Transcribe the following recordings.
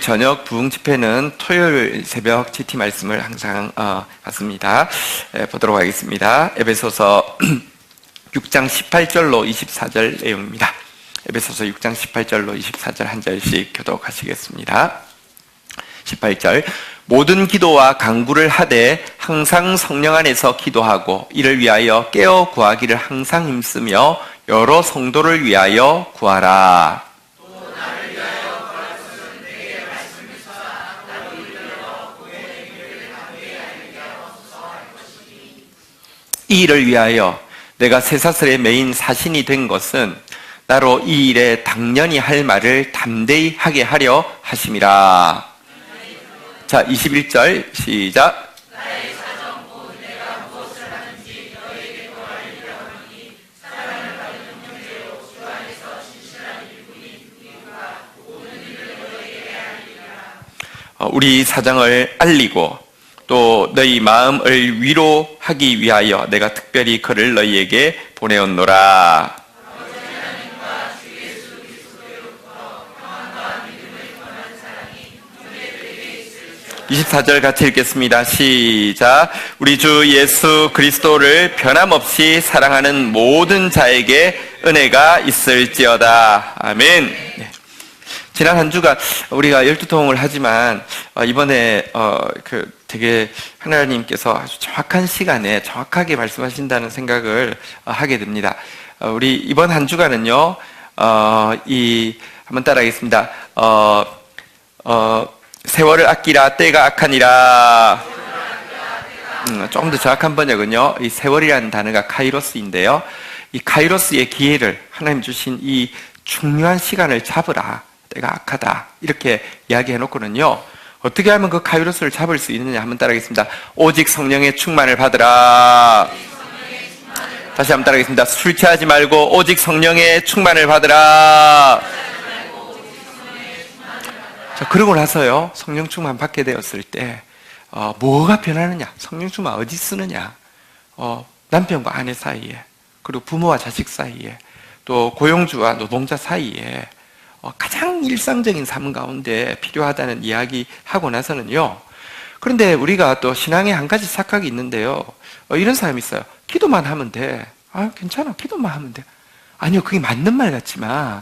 저녁 부흥 집회는 토요일 새벽 GT 말씀을 항상 받습니다. 보도록 하겠습니다. 에베소서 6장 18절로 24절 내용입니다. 에베소서 6장 18절로 24절 한 절씩 교독하시겠습니다. 18절 모든 기도와 간구를 하되 항상 성령 안에서 기도하고 이를 위하여 깨어 구하기를 항상 힘쓰며 여러 성도를 위하여 구하라. 이 일을 위하여 내가 쇠사슬에 매인 사신이 된 것은 나로 이 일에 당연히 할 말을 담대히 하게 하려 하심이라. 자, 21절 시작. 나의 사정 곧 내가 무엇을 하든지 너에게 도와주려 하니 사랑을 받은 형제로 주 안에서 신실한 일꾼이 누구인가 모든 일을 너에게 하리라. 우리 사정을 알리고 또 너희 마음을 위로하기 위하여 내가 특별히 그를 너희에게 보내었노라. 24절 같이 읽겠습니다. 시작. 우리 주 예수 그리스도를 변함없이 사랑하는 모든 자에게 은혜가 있을지어다. 아멘. 네. 지난 한 주간 우리가 12통을 하지만 이번에 되게 하나님께서 아주 정확한 시간에 정확하게 말씀하신다는 생각을 하게 됩니다. 우리 이번 한 주간은요, 한번 따라하겠습니다. 세월을 아끼라 때가 악하니라. 조금 더 정확한 번역은요, 이 세월이라는 단어가 카이로스인데요, 이 카이로스의 기회를 하나님 주신 이 중요한 시간을 잡으라. 때가 악하다. 이렇게 이야기해 놓고는요, 어떻게 하면 그 카이로스를 잡을 수 있느냐 한번 따라하겠습니다. 오직 성령의 충만을 받으라. 다시 한번 따라하겠습니다. 술 취하지 말고 오직 성령의 충만을 받으라. 자, 그러고 나서요, 성령 충만 받게 되었을 때 뭐가 변하느냐, 성령 충만 어디 쓰느냐, 남편과 아내 사이에, 그리고 부모와 자식 사이에, 또 고용주와 노동자 사이에 가장 일상적인 삶 가운데 필요하다는 이야기 하고 나서는요, 그런데 우리가 또 신앙에 한 가지 착각이 있는데요, 이런 사람이 있어요. 기도만 하면 돼. 괜찮아, 기도만 하면 돼. 아니요, 그게 맞는 말 같지만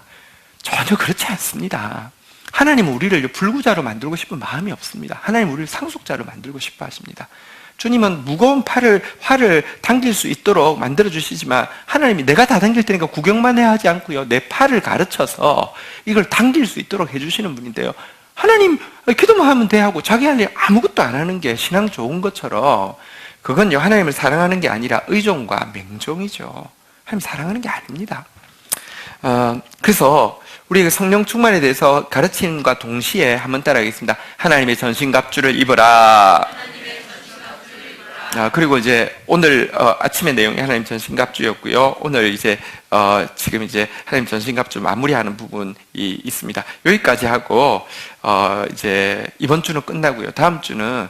전혀 그렇지 않습니다. 하나님은 우리를 불구자로 만들고 싶은 마음이 없습니다. 하나님은 우리를 상속자로 만들고 싶어 하십니다. 주님은 무거운 활을 당길 수 있도록 만들어주시지만, 하나님이 내가 다 당길 테니까 구경만 해야 하지 않고요, 내 팔을 가르쳐서 이걸 당길 수 있도록 해주시는 분인데요, 하나님 기도만 하면 돼 하고 자기 할 일 아무것도 안 하는 게 신앙 좋은 것처럼, 그건요, 하나님을 사랑하는 게 아니라 의존과 맹종이죠. 하나님 사랑하는 게 아닙니다. 그래서 우리 성령 충만에 대해서 가르침과 동시에 한번 따라하겠습니다. 하나님의 전신갑주를 입어라. 그리고 이제 오늘 아침의 내용이 하나님 전신갑주였고요. 오늘 이제 지금 이제 하나님 전신갑주 마무리하는 부분이 있습니다. 여기까지 하고 이제 이번 주는 끝나고요. 다음 주는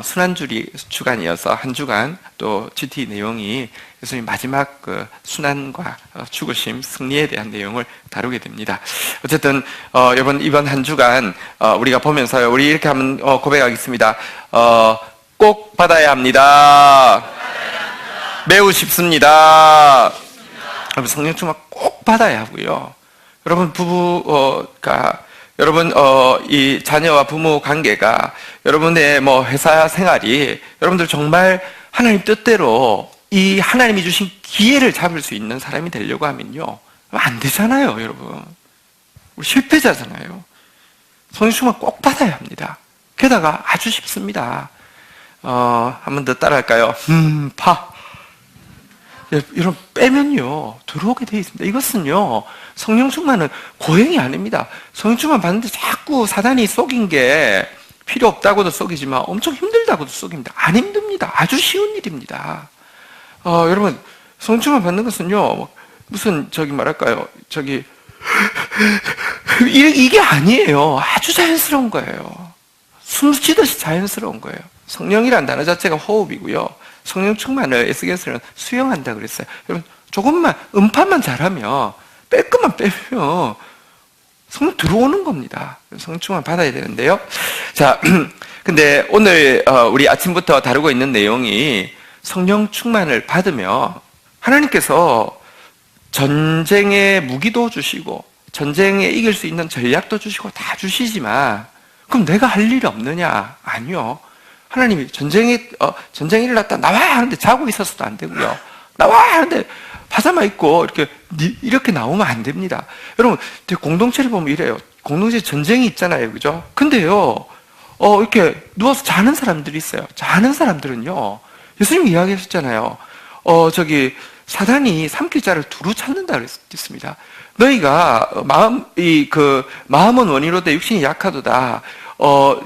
순환주리 주간이어서 한 주간 또 GT 내용이 예수님 마지막 그 순환과 죽으심, 승리에 대한 내용을 다루게 됩니다. 어쨌든 여러분, 이번 한 주간 우리가 보면서요, 우리 이렇게 한번 고백하겠습니다. 꼭 받아야 합니다. 매우 쉽습니다. 여러분, 성령 충만 꼭 받아야 하고요. 여러분, 부부가 여러분 이 자녀와 부모 관계가, 여러분의 회사 생활이 여러분들 정말 하나님 뜻대로 이 하나님이 주신 기회를 잡을 수 있는 사람이 되려고 하면요, 안 되잖아요, 여러분. 우리 실패자잖아요. 성령 충만 꼭 받아야 합니다. 게다가 아주 쉽습니다. 한 번 더 따라할까요? 이런 빼면요, 들어오게 되어 있습니다. 이것은요, 성령 충만은 고행이 아닙니다. 성령 충만 받는데 자꾸 사단이 속인 게 필요 없다고도 속이지만 엄청 힘들다고도 속입니다. 안 힘듭니다. 아주 쉬운 일입니다. 여러분, 성령 충만 받는 것은요, 무슨 이게 아니에요. 아주 자연스러운 거예요. 숨 쉬듯이 자연스러운 거예요. 성령이란 단어 자체가 호흡이고요, 성령 충만을 에스겔서는 수용한다 그랬어요. 여러분, 조금만 음파만 잘하면, 빼끔만 빼면 성령 들어오는 겁니다. 성령 충만 받아야 되는데요. 자, 근데 오늘 우리 아침부터 다루고 있는 내용이 성령 충만을 받으며 하나님께서 전쟁의 무기도 주시고 전쟁에 이길 수 있는 전략도 주시고 다 주시지만 그럼 내가 할 일이 없느냐? 아니요. 하나님이 전쟁이 일어났다 나와 하는데 자고 있어서도 안 되고요. 나와 하는데 파자마 입고 이렇게 나오면 안 됩니다. 여러분 공동체를 보면 이래요. 공동체 전쟁이 있잖아요, 그죠? 근데요, 이렇게 누워서 자는 사람들이 있어요. 자는 사람들은요, 예수님이 이야기하셨잖아요. 사단이 삼킬자를 두루 찾는다 그랬습니다. 너희가 마음은 원이로되 육신이 약하도다.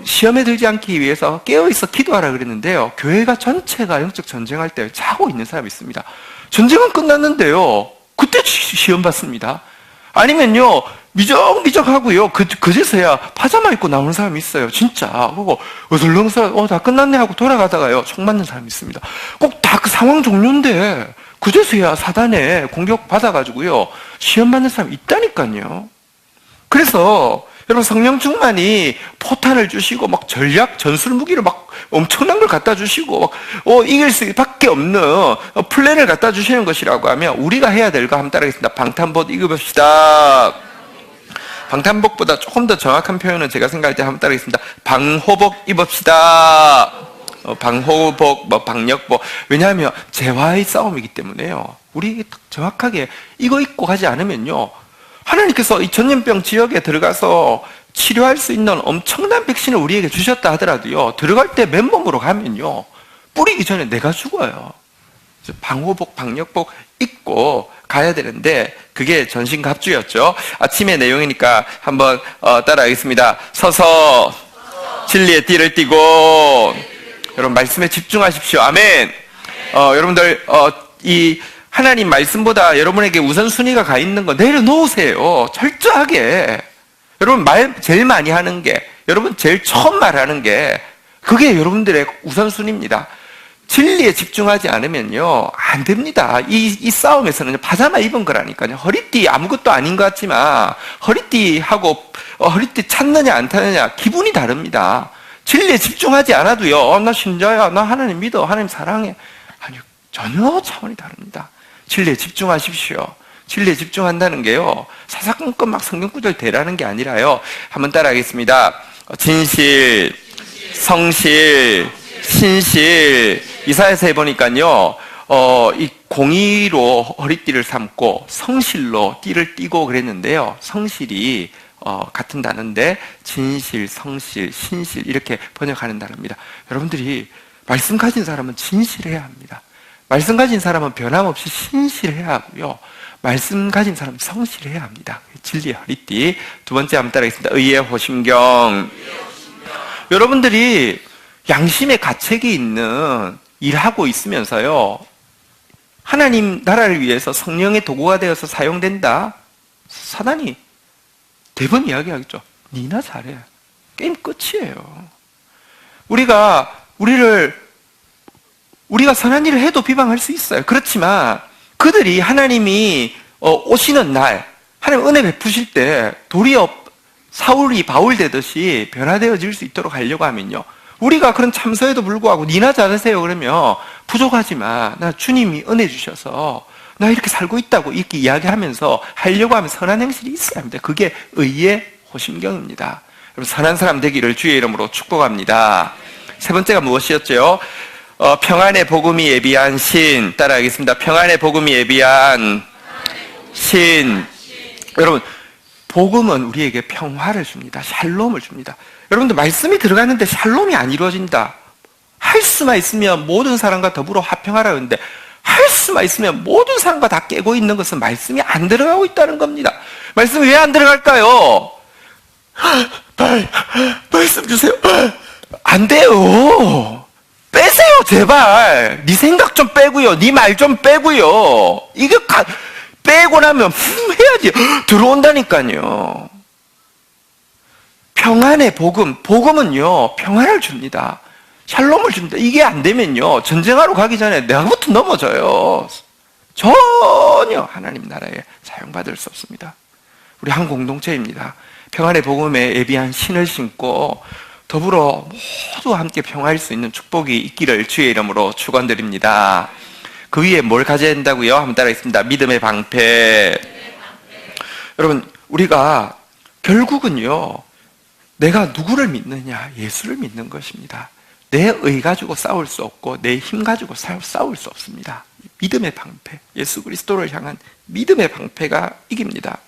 시험에 들지 않기 위해서 깨어있어 기도하라 그랬는데요. 교회가 전체가 영적 전쟁할 때 자고 있는 사람이 있습니다. 전쟁은 끝났는데요. 그때 시험 받습니다. 아니면요, 미적미적하고요. 그제서야 파자마 입고 나오는 사람이 있어요. 진짜. 그리고 어슬렁서 다 끝났네 하고 돌아가다가요. 총 맞는 사람이 있습니다. 꼭 다 그 상황 종료인데 그제서야 사단에 공격 받아가지고요. 시험 받는 사람이 있다니까요. 그래서 여러분 성령 충만이 포탄을 주시고 막 전략 전술 무기를 막 엄청난 걸 갖다 주시고 막 이길 수밖에 없는 플랜을 갖다 주시는 것이라고 하면 우리가 해야 될 거 한번 따라하겠습니다. 방탄복 입읍시다. 방탄복보다 조금 더 정확한 표현은 제가 생각할 때 한번 따라하겠습니다. 방호복 입읍시다. 방호복, 방역복. 왜냐하면 재화의 싸움이기 때문에요. 우리 정확하게 이거 입고 가지 않으면요. 하나님께서 이 전염병 지역에 들어가서 치료할 수 있는 엄청난 백신을 우리에게 주셨다 하더라도요. 들어갈 때 맨몸으로 가면요. 뿌리기 전에 내가 죽어요. 방호복, 방역복 입고 가야 되는데 그게 전신갑주였죠. 아침의 내용이니까 한번 따라하겠습니다. 서서 진리의 띠를 띠고 여러분 말씀에 집중하십시오. 아멘. 여러분들 이 하나님 말씀보다 여러분에게 우선순위가 가 있는 거 내려놓으세요. 철저하게. 여러분 말 제일 많이 하는 게, 여러분 제일 처음 말하는 게 그게 여러분들의 우선순위입니다. 진리에 집중하지 않으면요 안 됩니다. 이 싸움에서는 파자마 입은 거라니까요. 허리띠 아무것도 아닌 것 같지만 허리띠하고 허리띠 찾느냐 안 찾느냐 기분이 다릅니다. 진리에 집중하지 않아도요 나 신자야, 나 하나님 믿어, 하나님 사랑해. 아니요, 전혀 차원이 다릅니다. 진리에 집중하십시오. 진리에 집중한다는 게요 사사건건 막 성경구절 대라는 게 아니라요. 한번 따라하겠습니다. 진실, 성실, 신실. 이사야서에 보니까요 이 공의로 허리띠를 삼고 성실로 띠를 띠고 그랬는데요. 성실이 같은 단어인데 진실, 성실, 신실 이렇게 번역하는 단어입니다. 여러분들이 말씀 가진 사람은 진실해야 합니다. 말씀 가진 사람은 변함없이 신실해야 하고요. 말씀 가진 사람은 성실해야 합니다. 진리의 허리띠. 두 번째 한번 따라하겠습니다. 의의 호심경. 여러분들이 양심의 가책이 있는 일하고 있으면서요 하나님 나라를 위해서 성령의 도구가 되어서 사용된다? 사단이 대부분 이야기하겠죠. 니나 잘해. 게임 끝이에요. 우리가 선한 일을 해도 비방할 수 있어요. 그렇지만 그들이 하나님이 오시는 날 하나님 은혜 베푸실 때 도리어 사울이 바울 되듯이 변화되어질 수 있도록 하려고 하면요 우리가 그런 참소에도 불구하고 니나 잘하세요 그러면 부족하지만 나 주님이 은혜 주셔서 나 이렇게 살고 있다고 이렇게 이야기하면서 하려고 하면 선한 행실이 있어야 합니다. 그게 의의 호심경입니다. 여러분 선한 사람 되기를 주의 이름으로 축복합니다. 세 번째가 무엇이었죠? 평안의 복음이 예비한 신. 따라하겠습니다. 평안의 복음이 예비한 신. 여러분 복음은 우리에게 평화를 줍니다. 샬롬을 줍니다. 여러분들 말씀이 들어갔는데 샬롬이 안 이루어진다. 할 수만 있으면 모든 사람과 더불어 화평하라 그러는데 할 수만 있으면 모든 사람과 다 깨고 있는 것은 말씀이 안 들어가고 있다는 겁니다. 말씀이 왜 안 들어갈까요? 말씀 주세요. 안 돼요. 빼세요 제발. 네 생각 좀 빼고요. 네 말 좀 빼고요. 이게 빼고 나면 해야지 들어온다니까요. 평안의 복음은요 평안을 줍니다. 샬롬을 줍니다. 이게 안 되면요 전쟁하러 가기 전에 내가부터 넘어져요. 전혀 하나님 나라에 사용받을 수 없습니다. 우리 한 공동체입니다. 평안의 복음에 예비한 신을 신고 더불어 모두 함께 평화할 수 있는 축복이 있기를 주의 이름으로 축원드립니다. 그 위에 뭘 가져야 된다고요? 한번 따라하겠습니다. 믿음의 방패. 여러분, 우리가 결국은요, 내가 누구를 믿느냐? 예수를 믿는 것입니다. 내 의 가지고 싸울 수 없고 내 힘 가지고 싸울 수 없습니다. 믿음의 방패, 예수 그리스도를 향한 믿음의 방패가 이깁니다.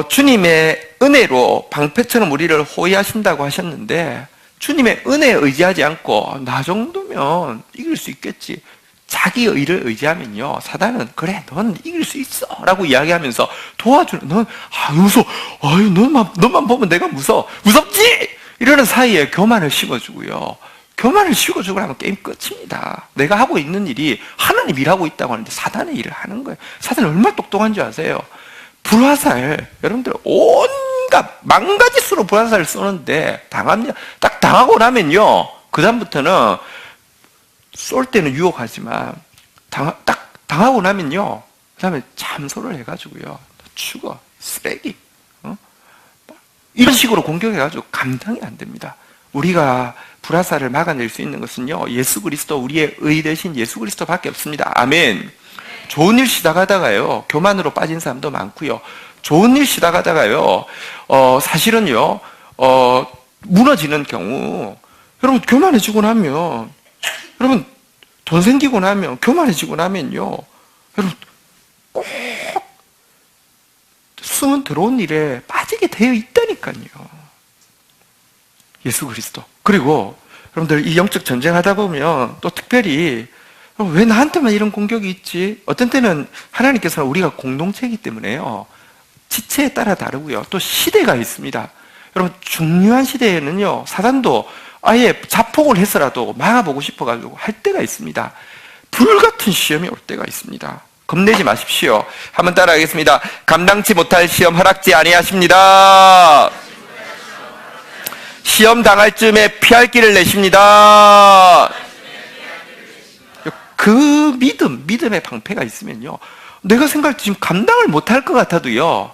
주님의 은혜로 방패처럼 우리를 호위하신다고 하셨는데, 주님의 은혜에 의지하지 않고 나 정도면 이길 수 있겠지, 자기 의를 의지하면요, 사단은 그래 넌 이길 수 있어 라고 이야기하면서 도와주는, 넌 무서워, 아유 너만 보면 내가 무서워, 무섭지? 이러는 사이에 교만을 심어주고요, 교만을 심어주고 하면 게임 끝입니다. 내가 하고 있는 일이 하나님 일하고 있다고 하는데 사단의 일을 하는 거예요. 사단이 얼마나 똑똑한 줄 아세요? 불화살, 여러분들 온갖 망가짓수로 불화살을 쏘는데 당합니다. 딱 당하고 나면요, 그 다음부터는 쏠 때는 유혹하지만 딱 당하고 나면요, 그 다음에 참소를 해가지고요, 죽어, 쓰레기, 이런 식으로 공격해가지고 감당이 안 됩니다. 우리가 불화살을 막아낼 수 있는 것은요, 예수 그리스도, 우리의 의 대신 예수 그리스도밖에 없습니다. 아멘. 좋은 일 시작하다가요, 교만으로 빠진 사람도 많고요, 좋은 일 시작하다가요, 사실은요, 무너지는 경우, 여러분 교만해지고 나면, 여러분 돈 생기고 나면, 교만해지고 나면요, 여러분 꼭 숨은 들어온 일에 빠지게 되어 있다니까요. 예수 그리스도. 그리고 여러분들 이 영적 전쟁하다 보면 또 특별히 왜 나한테만 이런 공격이 있지? 어떤 때는 하나님께서는 우리가 공동체이기 때문에요, 지체에 따라 다르고요, 또 시대가 있습니다. 여러분 중요한 시대에는요, 사단도 아예 자폭을 해서라도 막아보고 싶어가지고 할 때가 있습니다. 불같은 시험이 올 때가 있습니다. 겁내지 마십시오. 한번 따라하겠습니다. 감당치 못할 시험 허락지 아니하십니다. 시험 당할 즈음에 피할 길을 내십니다. 그 믿음의 방패가 있으면요, 내가 생각할 때 지금 감당을 못할 것 같아도요,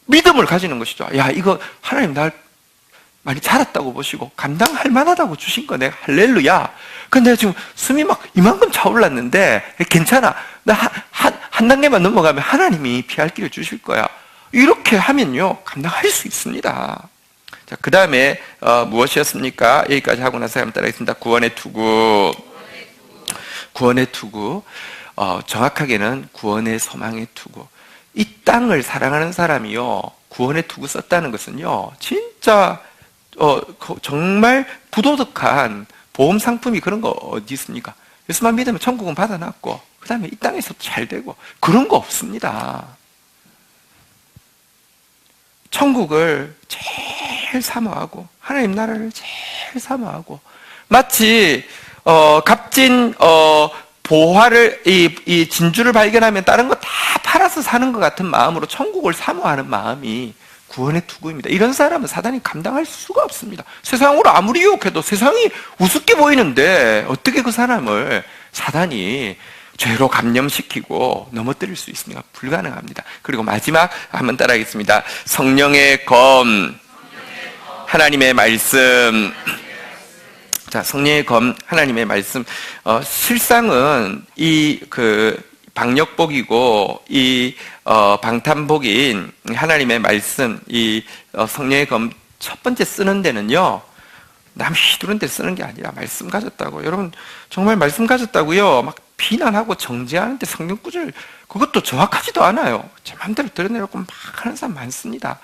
믿음을 가지는 것이죠. 야, 이거 하나님 날 많이 자랐다고 보시고 감당할 만하다고 주신 거 내가 할렐루야. 근데 지금 숨이 막 이만큼 차올랐는데 괜찮아, 나 한 단계만 넘어가면 하나님이 피할 길을 주실 거야. 이렇게 하면요, 감당할 수 있습니다. 자, 그 다음에 무엇이었습니까? 여기까지 하고 나서 한번 따라하겠습니다. 구원의 투구. 구원의 투구, 정확하게는 구원의 소망의 투구. 이 땅을 사랑하는 사람이요, 구원의 투구 썼다는 것은요, 진짜 정말 부도덕한 보험 상품이 그런 거 어디 있습니까? 예수만 믿으면 천국은 받아놨고 그 다음에 이 땅에서 잘 되고, 그런 거 없습니다. 천국을 제일 사모하고 하나님 나라를 제일 사모하고, 마치 값진 보화를, 이 진주를 발견하면 다른 거 다 팔아서 사는 것 같은 마음으로 천국을 사모하는 마음이 구원의 투구입니다. 이런 사람은 사단이 감당할 수가 없습니다. 세상으로 아무리 유혹해도 세상이 우습게 보이는데 어떻게 그 사람을 사단이 죄로 감염시키고 넘어뜨릴 수 있습니까? 불가능합니다. 그리고 마지막 한번 따라하겠습니다. 성령의 검, 하나님의 말씀. 자, 성령의 검, 하나님의 말씀. 실상은 이 방역복이고 이 방탄복인 하나님의 말씀, 이 성령의 검 첫 번째 쓰는 데는요, 남 휘두른 데 쓰는 게 아니라 말씀 가졌다고. 여러분 정말 말씀 가졌다고요, 막 비난하고 정죄하는데 성경 구절 그것도 정확하지도 않아요. 제 마음대로 드러내려고 막 하는 사람 많습니다.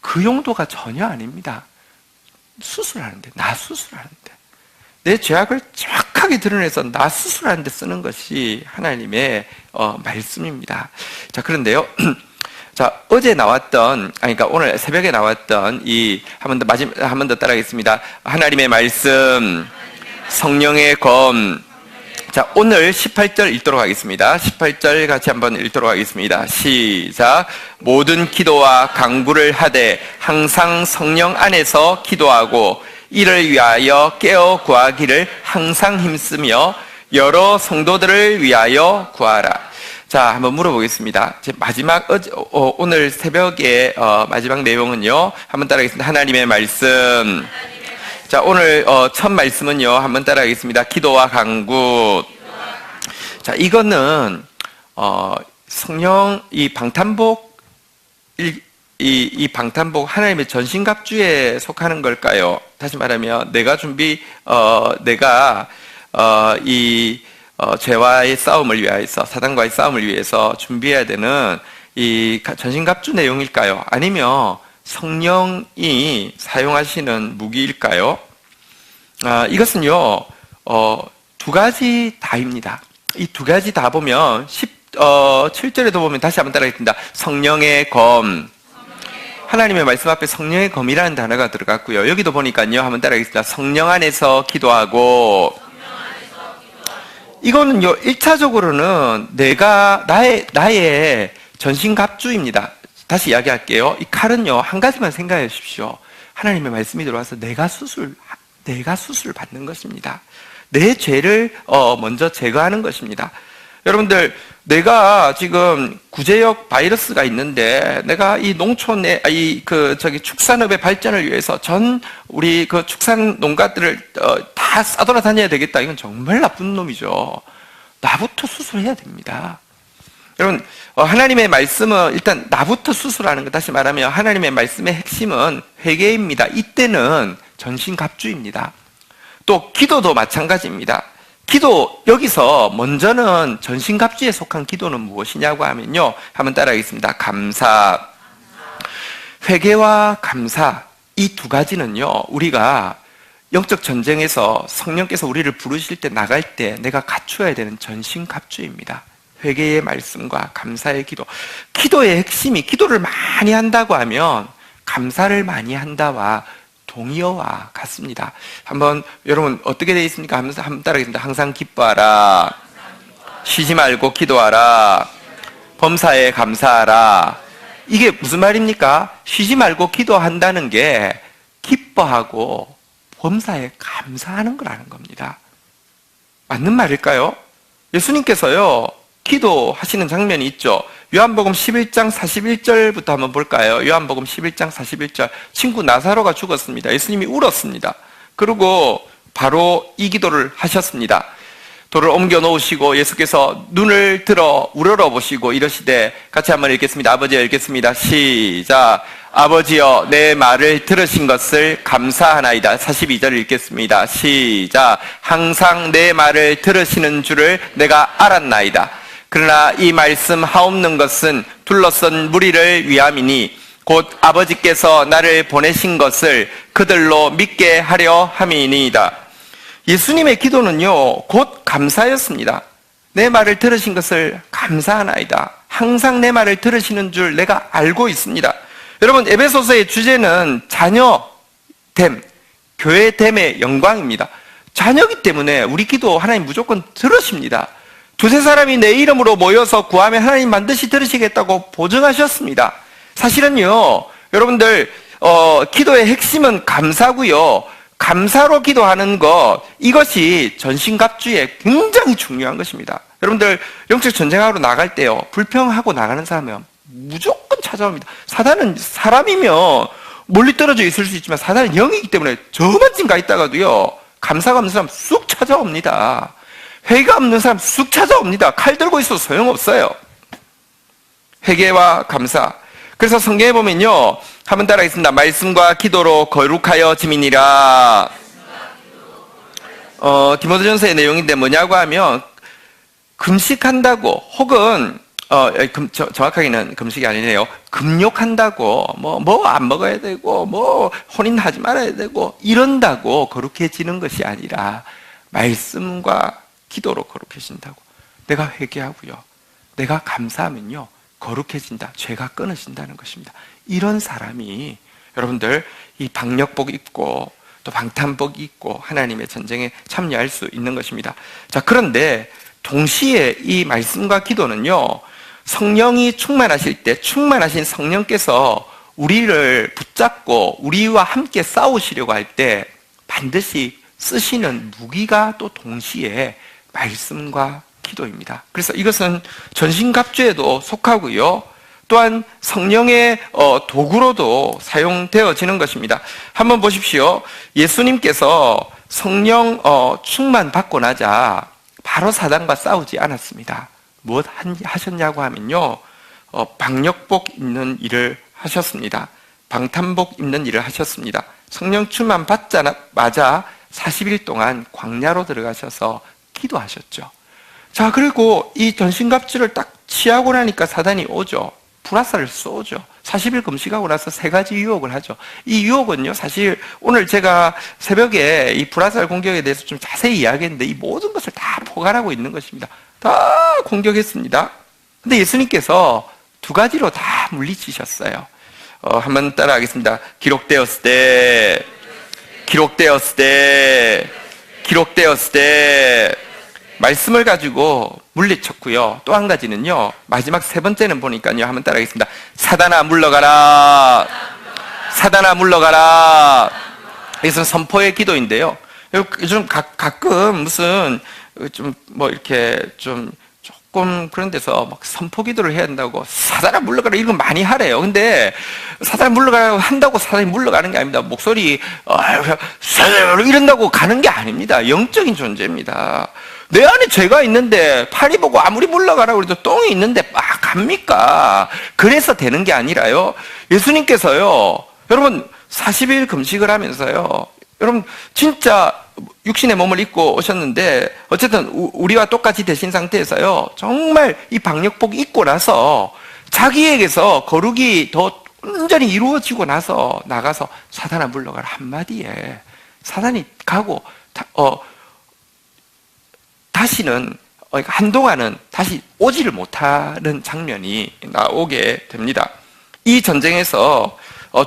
그 용도가 전혀 아닙니다. 수술하는데, 나 수술하는데, 내 죄악을 정확하게 드러내서 나 수술하는 데 쓰는 것이 하나님의 말씀입니다. 자, 그런데요, 자, 어제 나왔던, 그러니까 오늘 새벽에 나왔던 한 번 더 따라하겠습니다. 하나님의 말씀, 성령의 검. 자, 오늘 18절 읽도록 하겠습니다. 18절 같이 한번 읽도록 하겠습니다. 시작. 모든 기도와 간구를 하되 항상 성령 안에서 기도하고 이를 위하여 깨어 구하기를 항상 힘쓰며 여러 성도들을 위하여 구하라. 자, 한번 물어보겠습니다. 마지막, 오늘 새벽에, 마지막 내용은요. 한번 따라하겠습니다. 하나님의 말씀. 자, 오늘, 첫 말씀은요. 한번 따라하겠습니다. 기도와 간구. 자, 이거는, 성령, 이 방탄복, 이 방탄복 하나님의 전신갑주에 속하는 걸까요? 다시 말하면, 죄와의 싸움을 위해서, 사단과의 싸움을 위해서 준비해야 되는 이 전신갑주 내용일까요? 아니면 성령이 사용하시는 무기일까요? 이것은요, 두 가지 다입니다. 이 두 가지 다 보면, 7절에도 보면 다시 한번 따라하겠습니다. 성령의 검. 하나님의 말씀 앞에 성령의 검이라는 단어가 들어갔고요. 여기도 보니까요, 한번 따라하겠습니다. 성령 안에서 기도하고, 이거는요, 1차적으로는 나의 전신갑주입니다. 다시 이야기할게요. 이 칼은요, 한 가지만 생각해 주십시오. 하나님의 말씀이 들어와서 내가 수술 받는 것입니다. 내 죄를 먼저 제거하는 것입니다. 여러분들, 내가 지금 구제역 바이러스가 있는데, 내가 이 농촌의, 축산업의 발전을 위해서 우리 축산 농가들을 다 싸돌아다녀야 되겠다. 이건 정말 나쁜 놈이죠. 나부터 수술해야 됩니다. 여러분, 하나님의 말씀은 일단 나부터 수술하는 것, 다시 말하면 하나님의 말씀의 핵심은 회개입니다. 이때는 전신갑주입니다. 또 기도도 마찬가지입니다. 여기서 먼저는 전신갑주에 속한 기도는 무엇이냐고 하면요. 한번 따라하겠습니다. 감사. 회개와 감사. 이 두 가지는요, 우리가 영적 전쟁에서 성령께서 우리를 부르실 때 나갈 때 내가 갖추어야 되는 전신갑주입니다. 회개의 말씀과 감사의 기도. 기도의 핵심이, 기도를 많이 한다고 하면 감사를 많이 한다와 동의어와 같습니다. 한번 여러분 어떻게 되어 있습니까? 한번 따라하겠습니다. 항상 기뻐하라. 쉬지 말고 기도하라. 범사에 감사하라. 이게 무슨 말입니까? 쉬지 말고 기도한다는 게 기뻐하고 범사에 감사하는 거라는 겁니다. 맞는 말일까요? 예수님께서요, 기도하시는 장면이 있죠. 요한복음 11장 41절부터 한번 볼까요? 요한복음 11장 41절. 친구 나사로가 죽었습니다. 예수님이 울었습니다. 그리고 바로 이 기도를 하셨습니다. 돌을 옮겨 놓으시고 예수께서 눈을 들어 우러러 보시고 이러시되, 같이 한번 읽겠습니다. 아버지여, 읽겠습니다. 시작. 아버지여, 내 말을 들으신 것을 감사하나이다. 42절 읽겠습니다. 시작. 항상 내 말을 들으시는 줄을 내가 알았나이다. 그러나 이 말씀 하옵는 것은 둘러선 무리를 위함이니 곧 아버지께서 나를 보내신 것을 그들로 믿게 하려 함이니이다. 예수님의 기도는요, 곧 감사였습니다. 내 말을 들으신 것을 감사하나이다. 항상 내 말을 들으시는 줄 내가 알고 있습니다. 여러분, 에베소서의 주제는 자녀됨, 교회됨의 영광입니다. 자녀이기 때문에 우리 기도 하나님 무조건 들으십니다. 두세 사람이 내 이름으로 모여서 구하면 하나님 반드시 들으시겠다고 보증하셨습니다. 사실은요, 여러분들, 기도의 핵심은 감사고요. 감사로 기도하는 것, 이것이 전신갑주에 굉장히 중요한 것입니다. 여러분들, 영적 전쟁하러 나갈 때요, 불평하고 나가는 사람은 무조건 찾아옵니다. 사단은 사람이면 멀리 떨어져 있을 수 있지만 사단은 영이기 때문에 저만쯤 가 있다가도요, 감사가 없는 사람 쑥 찾아옵니다. 회개가 없는 사람 쑥 찾아옵니다. 칼 들고 있어도 소용없어요. 회개와 감사. 그래서 성경에 보면요, 한번 따라하겠습니다. 말씀과 기도로 거룩하여 지민이라. 디모데전서의 내용인데 뭐냐고 하면, 금식한다고, 혹은 정확하게는 금식이 아니네요. 금욕한다고, 뭐 안 먹어야 되고, 혼인하지 말아야 되고, 이런다고 거룩해지는 것이 아니라 말씀과 기도로 거룩해진다고. 내가 회개하고요, 내가 감사하면요, 거룩해진다. 죄가 끊어진다는 것입니다. 이런 사람이 여러분들 이 방역복 입고 또 방탄복 입고 하나님의 전쟁에 참여할 수 있는 것입니다. 자, 그런데 동시에 이 말씀과 기도는요, 성령이 충만하실 때 충만하신 성령께서 우리를 붙잡고 우리와 함께 싸우시려고 할 때 반드시 쓰시는 무기가 또 동시에 말씀과 기도입니다. 그래서 이것은 전신갑주에도 속하고요. 또한 성령의 도구로도 사용되어지는 것입니다. 한번 보십시오. 예수님께서 성령 충만 받고 나자 바로 사단과 싸우지 않았습니다. 무엇 하셨냐고 하면요, 방역복 입는 일을 하셨습니다. 방탄복 입는 일을 하셨습니다. 성령 충만 받자마자 40일 동안 광야로 들어가셔서 기도하셨죠. 자, 그리고 이 전신갑주를 딱 취하고 나니까 사단이 오죠. 불화살을 쏘죠. 40일 금식하고 나서 3가지 유혹을 하죠. 이 유혹은요, 사실 오늘 제가 새벽에 이 불화살 공격에 대해서 좀 자세히 이야기했는데 이 모든 것을 다 포괄하고 있는 것입니다. 다 공격했습니다. 근데 예수님께서 2가지로 다 물리치셨어요. 한번 따라하겠습니다. 기록되었을 때, 기록되었을 때, 기록되었을 때 말씀을 가지고 물리쳤고요. 또 한 가지는요, 마지막 3번째는 보니까요, 한번 따라하겠습니다. 사단아 물러가라, 사단아 물러가라. 이것은 선포의 기도인데요. 요즘 가끔 무슨 좀 뭐 이렇게 좀 조금 그런 데서 막 선포 기도를 해야 한다고 사단아 물러가라 이런 거 많이 하래요. 근데 사단아 물러가라 한다고 사단이 물러가는 게 아닙니다. 목소리 이런다고 가는 게 아닙니다. 영적인 존재입니다. 내 안에 죄가 있는데 파리 보고 아무리 물러가라고 해도 똥이 있는데 갑니까? 그래서 되는 게 아니라요. 예수님께서요, 여러분 40일 금식을 하면서요, 여러분 진짜 육신의 몸을 입고 오셨는데 어쨌든 우리와 똑같이 되신 상태에서요, 정말 이 방역복 입고 나서 자기에게서 거룩이 더 온전히 이루어지고 나서 나가서 사단아 물러가라 한마디에 사단이 가고 다시는 한동안은 다시 오지를 못하는 장면이 나오게 됩니다. 이 전쟁에서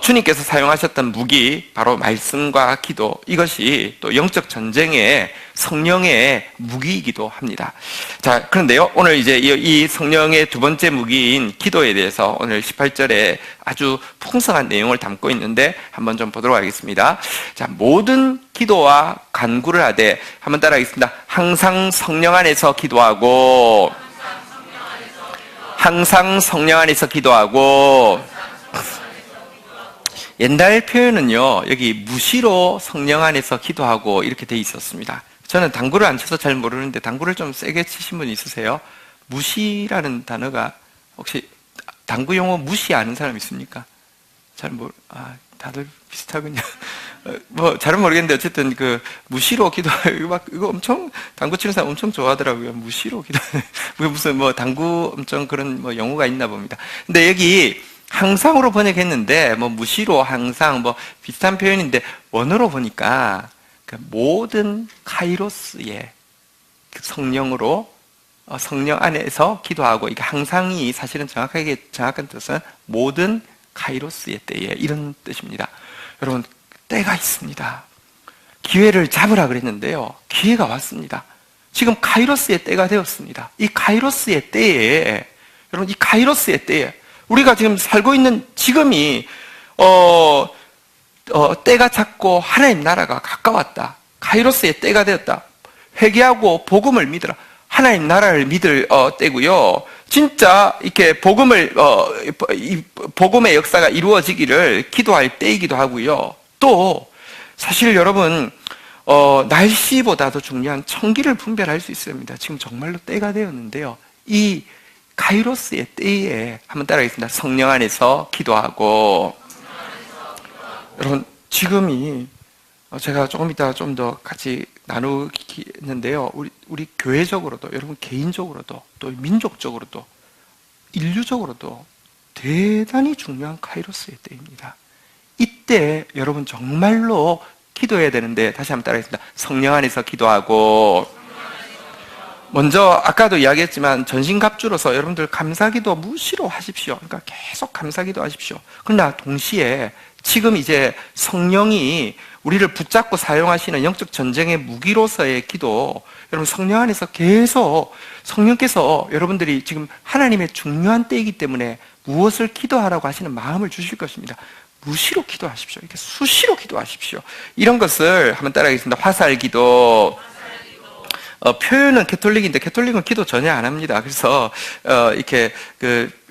주님께서 사용하셨던 무기, 바로 말씀과 기도, 이것이 또 영적 전쟁의 성령의 무기이기도 합니다. 자, 그런데요, 오늘 이제 이 성령의 2번째 무기인 기도에 대해서 오늘 18절에 아주 풍성한 내용을 담고 있는데 한번 좀 보도록 하겠습니다. 자, 모든 기도와 간구를 하되, 한번 따라하겠습니다. 항상 성령 안에서 기도하고, 항상 성령 안에서 기도하고, 옛날 표현은요, 여기 무시로 성령 안에서 기도하고 이렇게 돼 있었습니다. 저는 당구를 안 쳐서 잘 모르는데 당구를 좀 세게 치신 분 있으세요? 무시라는 단어가, 혹시 당구 용어 무시 아는 사람 있습니까? 다들 비슷하군요. 잘은 모르겠는데 어쨌든 무시로 기도하고 이거 엄청 당구 치는 사람 엄청 좋아하더라고요. 무시로 기도. 무슨 당구 엄청 그런 용어가 있나 봅니다. 근데 여기 항상으로 번역했는데 무시로 항상 비슷한 표현인데 원어로 보니까 모든 카이로스의 성령으로 성령 안에서 기도하고, 이게 항상이 사실은 정확한 뜻은 모든 카이로스의 때에 이런 뜻입니다. 여러분, 때가 있습니다. 기회를 잡으라 그랬는데요, 기회가 왔습니다. 지금 카이로스의 때가 되었습니다. 이 카이로스의 때에, 여러분, 이 카이로스의 때에 우리가 지금 살고 있는 지금이 때가 찼고 하나님 나라가 가까웠다. 카이로스의 때가 되었다. 회개하고 복음을 믿으라. 하나님 나라를 믿을 때고요. 진짜 이렇게 이 복음의 역사가 이루어지기를 기도할 때이기도 하고요. 또 사실 여러분, 날씨보다도 중요한 청기를 분별할 수 있습니다. 지금 정말로 때가 되었는데요. 이 카이로스의 때에 한번 따라하겠습니다. 성령 안에서 기도하고. 여러분, 지금이 제가 조금 이따 좀 더 같이 나누겠는데요, 우리 교회적으로도, 여러분 개인적으로도, 또 민족적으로도, 인류적으로도 대단히 중요한 카이로스의 때입니다. 이때 여러분 정말로 기도해야 되는데, 다시 한번 따라하겠습니다. 성령 안에서 기도하고. 먼저 아까도 이야기했지만 전신갑주로서 여러분들 감사기도 무시로 하십시오. 그러니까 계속 감사기도 하십시오. 그러나 동시에 지금 이제 성령이 우리를 붙잡고 사용하시는 영적 전쟁의 무기로서의 기도, 여러분 성령 안에서 계속 성령께서 여러분들이 지금 하나님의 중요한 때이기 때문에 무엇을 기도하라고 하시는 마음을 주실 것입니다. 무시로 기도하십시오. 이렇게 수시로 기도하십시오. 이런 것을 한번 따라하겠습니다. 화살기도, 표현은 캐톨릭인데 캐톨릭은 기도 전혀 안 합니다. 그래서 이렇게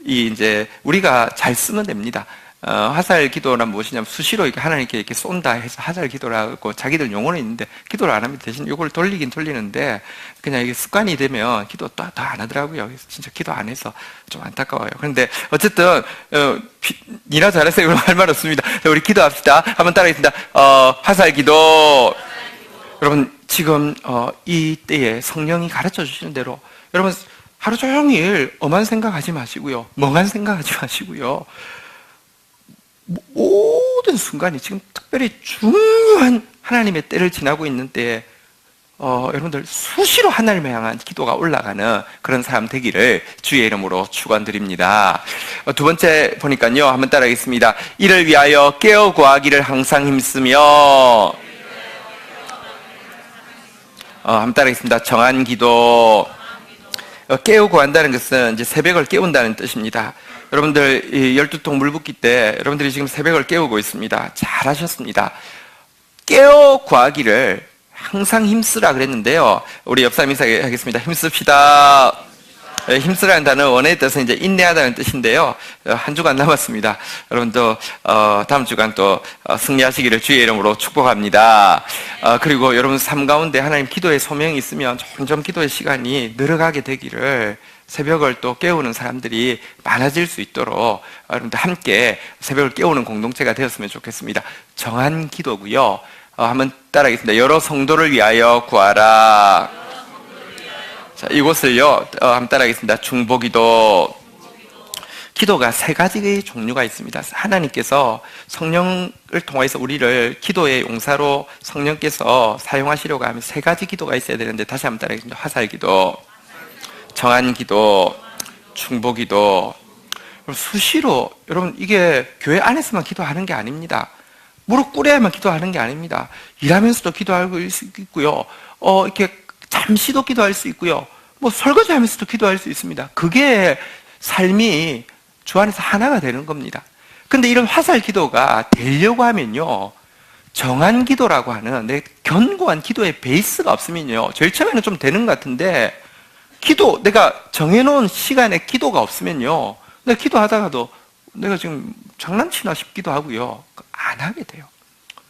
이제 우리가 잘 쓰면 됩니다. 화살 기도란 무엇이냐면 수시로 이렇게 하나님께 이렇게 쏜다 해서 화살 기도라고 자기들 용어는 있는데 기도를 안 합니다. 대신 이걸 돌리긴 돌리는데 그냥 이게 습관이 되면 기도 또 안 하더라고요. 그래서 진짜 기도 안 해서 좀 안타까워요. 그런데 어쨌든 니나 잘했어요. 할 말 없습니다. 우리 기도합시다. 한번 따라하겠습니다. 화살 기도. 여러분 지금 이 때에 성령이 가르쳐 주시는 대로 여러분 하루 종일 엄한 생각하지 마시고요. 멍한 생각하지 마시고요. 모든 순간이 지금 특별히 중요한 하나님의 때를 지나고 있는 때에 여러분들 수시로 하나님을 향한 기도가 올라가는 그런 사람 되기를 주의 이름으로 축원드립니다. 두 번째 보니까요. 한번 따라하겠습니다. 이를 위하여 깨어 구하기를 항상 힘쓰며 한번 따라하겠습니다. 정한 기도. 깨우 구한다는 것은 이제 새벽을 깨운다는 뜻입니다. 여러분들 12통 물 붓기 때 여러분들이 지금 새벽을 깨우고 있습니다. 잘하셨습니다. 깨어 구하기를 항상 힘쓰라 그랬는데요. 우리 옆 사람 인사하겠습니다. 힘씁시다. 힘쓰라는 단어 원어의 뜻은 이제 인내하다는 뜻인데요. 한 주간 남았습니다. 여러분도 다음 주간 또 승리하시기를 주의 이름으로 축복합니다. 그리고 여러분 삶 가운데 하나님 기도의 소명이 있으면 점점 기도의 시간이 늘어가게 되기를 새벽을 또 깨우는 사람들이 많아질 수 있도록 여러분들 함께 새벽을 깨우는 공동체가 되었으면 좋겠습니다. 정한 기도고요. 한번 따라하겠습니다. 여러 성도를 위하여 구하라. 자, 이곳을요, 한번 따라하겠습니다. 중보기도. 기도가 세 가지의 종류가 있습니다. 하나님께서 성령을 통해서 우리를 기도의 용사로 성령께서 사용하시려고 하면 세 가지 기도가 있어야 되는데 다시 한번 따라하겠습니다. 화살기도, 정한기도, 중보기도. 수시로, 여러분, 이게 교회 안에서만 기도하는 게 아닙니다. 무릎 꿇어야만 기도하는 게 아닙니다. 일하면서도 기도할 수 있고요. 이렇게 잠시도 기도할 수 있고요. 뭐 설거지하면서도 기도할 수 있습니다. 그게 삶이 주 안에서 하나가 되는 겁니다. 근데 이런 화살 기도가 되려고 하면요, 정한 기도라고 하는 내 견고한 기도의 베이스가 없으면요, 제일 처음에는 좀 되는 것 같은데 내가 정해놓은 시간에 기도가 없으면요, 내가 기도하다가도 내가 지금 장난치나 싶기도 하고요, 안 하게 돼요.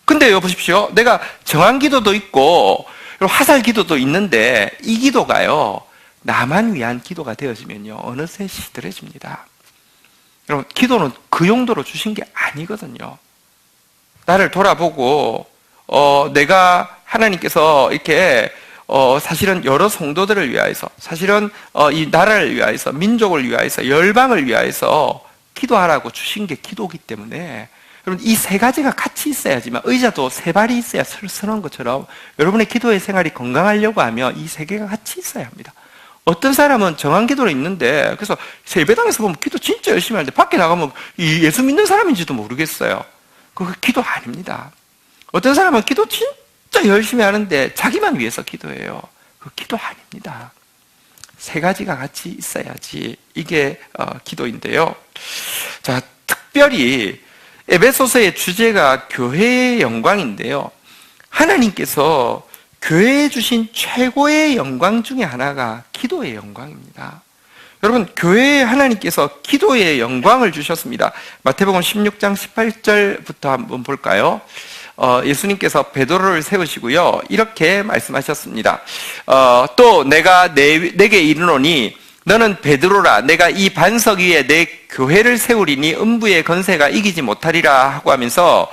근데 보십시오. 내가 정한 기도도 있고 화살 기도도 있는데 이 기도가요, 나만 위한 기도가 되어지면요, 어느새 시들해집니다. 여러분, 기도는 그 용도로 주신 게 아니거든요. 나를 돌아보고 내가 하나님께서 이렇게 사실은 여러 성도들을 위하여서, 사실은 이 나라를 위하여서, 민족을 위하여서, 열방을 위하여서 기도하라고 주신 게 기도이기 때문에 여러분, 이 세 가지가 같이 있어야지만, 의자도 세 발이 있어야 서는 것처럼 여러분의 기도의 생활이 건강하려고 하면 이 세 개가 같이 있어야 합니다. 어떤 사람은 정한 기도로 있는데, 그래서 예배당에서 보면 기도 진짜 열심히 하는데 밖에 나가면 이 예수 믿는 사람인지도 모르겠어요. 그거 기도 아닙니다. 어떤 사람은 기도 진짜 열심히 하는데 자기만 위해서 기도해요. 그거 기도 아닙니다. 세 가지가 같이 있어야지 이게 기도인데요. 자, 특별히 에베소서의 주제가 교회의 영광인데요. 하나님께서 교회에 주신 최고의 영광 중에 하나가 기도의 영광입니다. 여러분, 교회에 하나님께서 기도의 영광을 주셨습니다. 마태복음 16장 18절부터 한번 볼까요? 예수님께서 베드로를 세우시고요, 이렇게 말씀하셨습니다. 또 내가 내게 이르노니 너는 베드로라. 내가 이 반석 위에 내 교회를 세우리니 음부의 권세가 이기지 못하리라 하고 하면서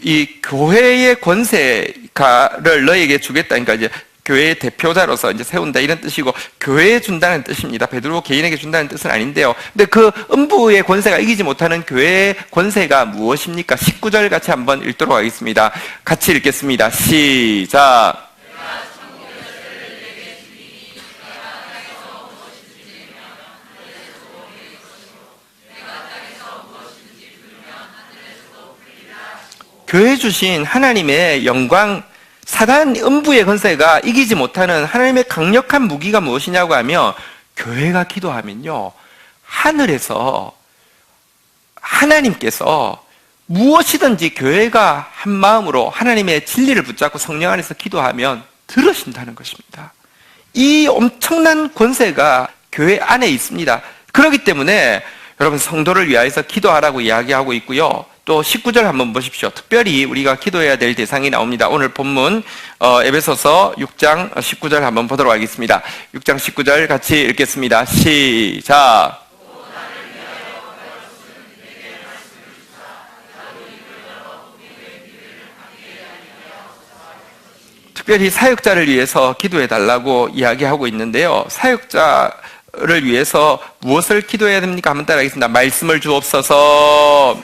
이 교회의 권세가를 너에게 주겠다. 그러니까 이제 교회의 대표자로서 이제 세운다 이런 뜻이고, 교회에 준다는 뜻입니다. 베드로 개인에게 준다는 뜻은 아닌데요. 근데 그 음부의 권세가 이기지 못하는 교회의 권세가 무엇입니까? 19절 같이 한번 읽도록 하겠습니다. 같이 읽겠습니다. 시작. 교회 주신 하나님의 영광, 사단 음부의 권세가 이기지 못하는 하나님의 강력한 무기가 무엇이냐고 하면, 교회가 기도하면요, 하늘에서 하나님께서 무엇이든지 교회가 한 마음으로 하나님의 진리를 붙잡고 성령 안에서 기도하면 들으신다는 것입니다. 이 엄청난 권세가 교회 안에 있습니다. 그렇기 때문에 여러분 성도를 위하여서 기도하라고 이야기하고 있고요. 또 19절 한번 보십시오. 특별히 우리가 기도해야 될 대상이 나옵니다. 오늘 본문 에베소서 6장 19절 한번 보도록 하겠습니다. 6장 19절 같이 읽겠습니다. 시작. 특별히 사역자를 위해서 기도해 달라고 이야기하고 있는데요. 사역자를 위해서 무엇을 기도해야 됩니까? 한번 따라하겠습니다. 말씀을 주옵소서.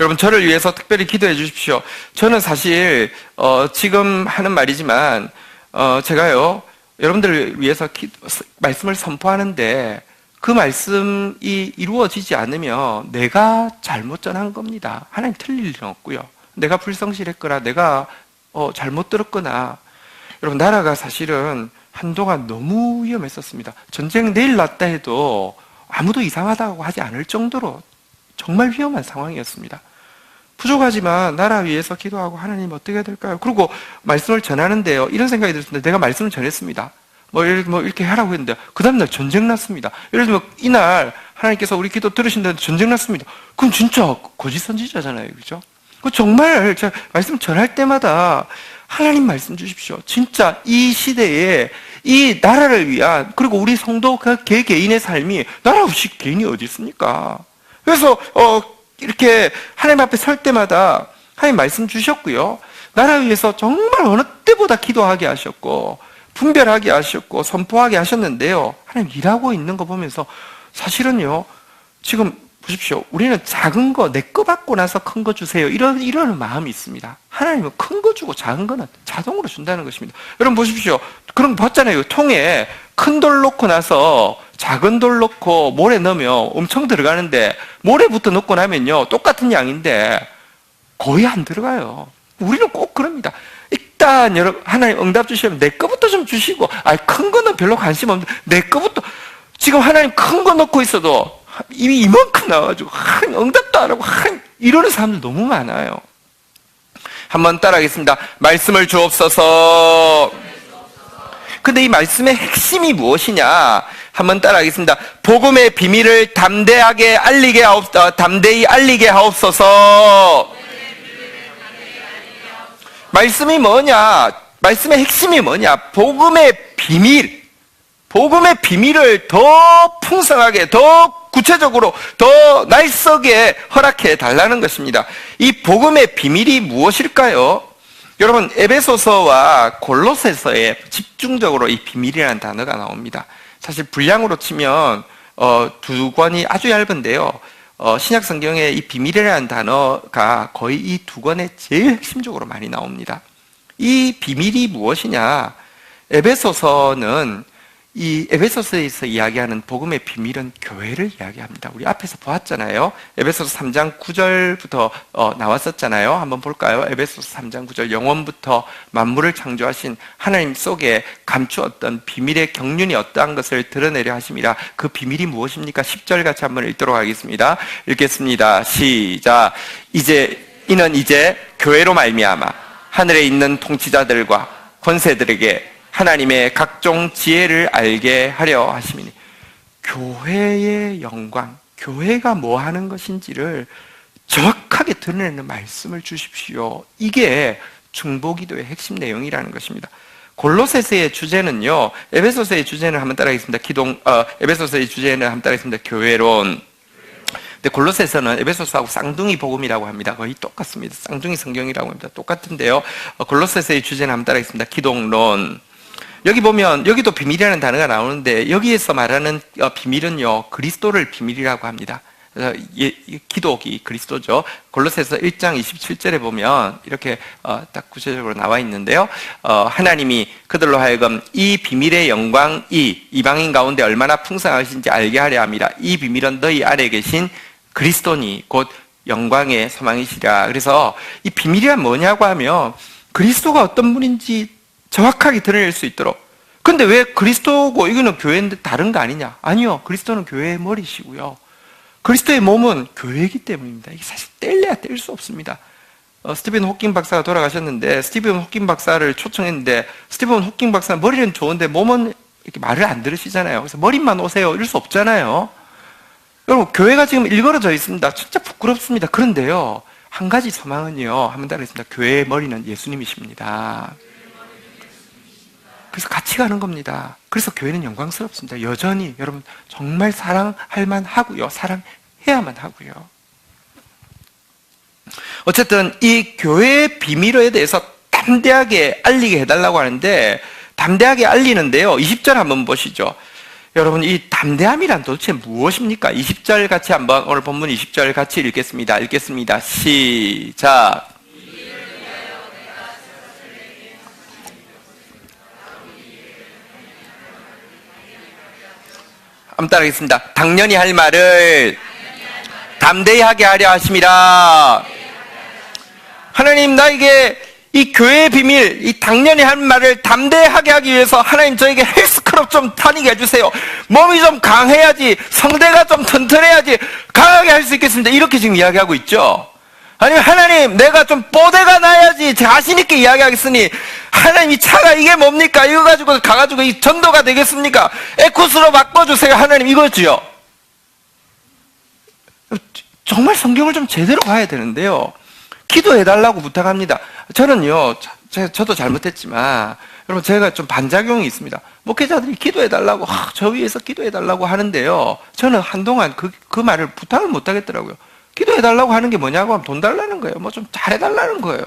여러분 저를 위해서 특별히 기도해 주십시오. 저는 사실 지금 하는 말이지만 제가요 여러분들을 위해서 말씀을 선포하는데 그 말씀이 이루어지지 않으면 내가 잘못 전한 겁니다. 하나님 틀릴 일은 없고요. 내가 불성실했거나 내가 잘못 들었거나. 여러분 나라가 사실은 한동안 너무 위험했었습니다. 전쟁 내일 났다 해도 아무도 이상하다고 하지 않을 정도로 정말 위험한 상황이었습니다. 부족하지만 나라 위해서 기도하고 하나님 어떻게 해야 될까요? 그리고 말씀을 전하는데요 이런 생각이 들었는데 내가 말씀을 전했습니다. 이렇게 하라고 했는데 그 다음날 전쟁 났습니다. 예를 들면 이날 하나님께서 우리 기도 들으신다는데 전쟁 났습니다. 그럼 진짜 거짓 선지자잖아요. 그죠? 정말 제가 말씀 전할 때마다 하나님 말씀 주십시오. 진짜 이 시대에 이 나라를 위한 그리고 우리 성도 개개인의 삶이 나라 없이 개인이 어디 있습니까? 그래서 이렇게 하나님 앞에 설 때마다 하나님 말씀 주셨고요. 나라 위해서 정말 어느 때보다 기도하게 하셨고 분별하게 하셨고 선포하게 하셨는데요. 하나님 일하고 있는 거 보면서 사실은요. 지금 보십시오. 우리는 작은 거, 내 거 받고 나서 큰 거 주세요. 이러는 마음이 있습니다. 하나님은 큰 거 주고 작은 거는 자동으로 준다는 것입니다. 여러분 보십시오. 그런 거 봤잖아요. 통에 큰 돌 넣고 나서 작은 돌 넣고 모래 넣으면 엄청 들어가는데 모래부터 넣고 나면요. 똑같은 양인데 거의 안 들어가요. 우리는 꼭 그럽니다. 일단 여러분 하나님 응답 주시면 내 거부터 좀 주시고 큰 거는 별로 관심 없는데 내 거부터 지금 하나님 큰 거 넣고 있어도 이미 이만큼 나와가지고 응답도 안 하고 이러는 사람들 너무 많아요. 한번 따라하겠습니다. 말씀을 주옵소서. 근데 이 말씀의 핵심이 무엇이냐? 한번 따라하겠습니다. 복음의 비밀을 담대히 알리게 하옵소서. 말씀이 뭐냐? 말씀의 핵심이 뭐냐? 복음의 비밀을 더 풍성하게, 더 구체적으로, 더 날썩게 허락해 달라는 것입니다. 이 복음의 비밀이 무엇일까요? 여러분, 에베소서와 골로새서에 집중적으로 이 비밀이라는 단어가 나옵니다. 사실 분량으로 치면 두 권이 아주 얇은데요. 신약 성경에 이 비밀이라는 단어가 거의 이 두 권에 제일 핵심적으로 많이 나옵니다. 이 비밀이 무엇이냐? 에베소서는 이 에베소서에서 이야기하는 복음의 비밀은 교회를 이야기합니다. 우리 앞에서 보았잖아요. 에베소서 3장 9절부터 나왔었잖아요. 한번 볼까요? 에베소서 3장 9절 영원부터 만물을 창조하신 하나님 속에 감추었던 비밀의 경륜이 어떠한 것을 드러내려 하심이라. 그 비밀이 무엇입니까? 10절 같이 한번 읽도록 하겠습니다. 읽겠습니다. 시작. 이는 이제 교회로 말미암아 하늘에 있는 통치자들과 권세들에게 하나님의 각종 지혜를 알게 하려 하심이니. 교회의 영광, 교회가 뭐 하는 것인지를 정확하게 드러내는 말씀을 주십시오. 이게 중보기도의 핵심 내용이라는 것입니다. 골로새서의 주제는요, 에베소서의 주제는 한번 따라하겠습니다. 에베소서의 주제는 한번 따라하겠습니다. 교회론. 근데 골로새서는 에베소서하고 쌍둥이 복음이라고 합니다. 거의 똑같습니다. 쌍둥이 성경이라고 합니다. 똑같은데요. 골로새서의 주제는 한번 따라하겠습니다. 기독론. 여기 보면 여기도 비밀이라는 단어가 나오는데 여기에서 말하는 비밀은요 그리스도를 비밀이라고 합니다. 기독이 그리스도죠. 골로새서 1장 27절에 보면 이렇게 딱 구체적으로 나와 있는데요. 하나님이 그들로 하여금 이 비밀의 영광이 이방인 가운데 얼마나 풍성하신지 알게 하려 함이라. 이 비밀은 너희 안에 계신 그리스도니 곧 영광의 소망이시라. 그래서 이 비밀이란 뭐냐고 하면 그리스도가 어떤 분인지 정확하게 드러낼 수 있도록. 근데 왜 그리스도고 이거는 교회인데 다른 거 아니냐? 아니요. 그리스도는 교회의 머리시고요. 그리스도의 몸은 교회이기 때문입니다. 이게 사실 뗄래야 뗄 수 없습니다. 스티븐 호킹 박사가 돌아가셨는데 스티븐 호킹 박사를 초청했는데 스티븐 호킹 박사는 머리는 좋은데 몸은 이렇게 말을 안 들으시잖아요. 그래서 머리만 오세요 이럴 수 없잖아요. 여러분 교회가 지금 일그러져 있습니다. 진짜 부끄럽습니다. 그런데요 한 가지 소망은요 한번 따르겠습니다. 교회의 머리는 예수님이십니다. 그래서 같이 가는 겁니다. 그래서 교회는 영광스럽습니다. 여전히 여러분 정말 사랑할 만하고요. 사랑해야만 하고요. 어쨌든 이 교회의 비밀에 대해서 담대하게 알리게 해달라고 하는데 담대하게 알리는데요. 20절 한번 보시죠. 여러분 이 담대함이란 도대체 무엇입니까? 20절 같이 한번 오늘 본문 20절 같이 읽겠습니다. 시작. 한번 따라하겠습니다. 당연히 할 말을 담대히 하게 하려 하심이라. 하나님 나에게 이 교회의 비밀, 이 당연히 할 말을 담대하게 하기 위해서 하나님 저에게 헬스클럽 좀 다니게 해주세요. 몸이 좀 강해야지, 성대가 좀 튼튼해야지 강하게 할 수 있겠습니다. 이렇게 지금 이야기하고 있죠. 아니면 하나님 내가 좀 뽀대가 나야지 자신 있게 이야기하겠으니 하나님 이 차가 이게 뭡니까? 이거 가지고 가가지고 이 전도가 되겠습니까? 에쿠스로 바꿔주세요. 하나님 이거지요. 정말 성경을 좀 제대로 봐야 되는데요. 기도해달라고 부탁합니다. 저는요, 저도 잘못했지만, 여러분, 제가 좀 반작용이 있습니다. 목회자들이 기도해달라고, 저 위에서 기도해달라고 하는데요. 저는 한동안 그 말을 부탁을 못 하겠더라고요. 기도해달라고 하는 게 뭐냐고 하면 돈 달라는 거예요. 뭐 좀 잘해달라는 거예요.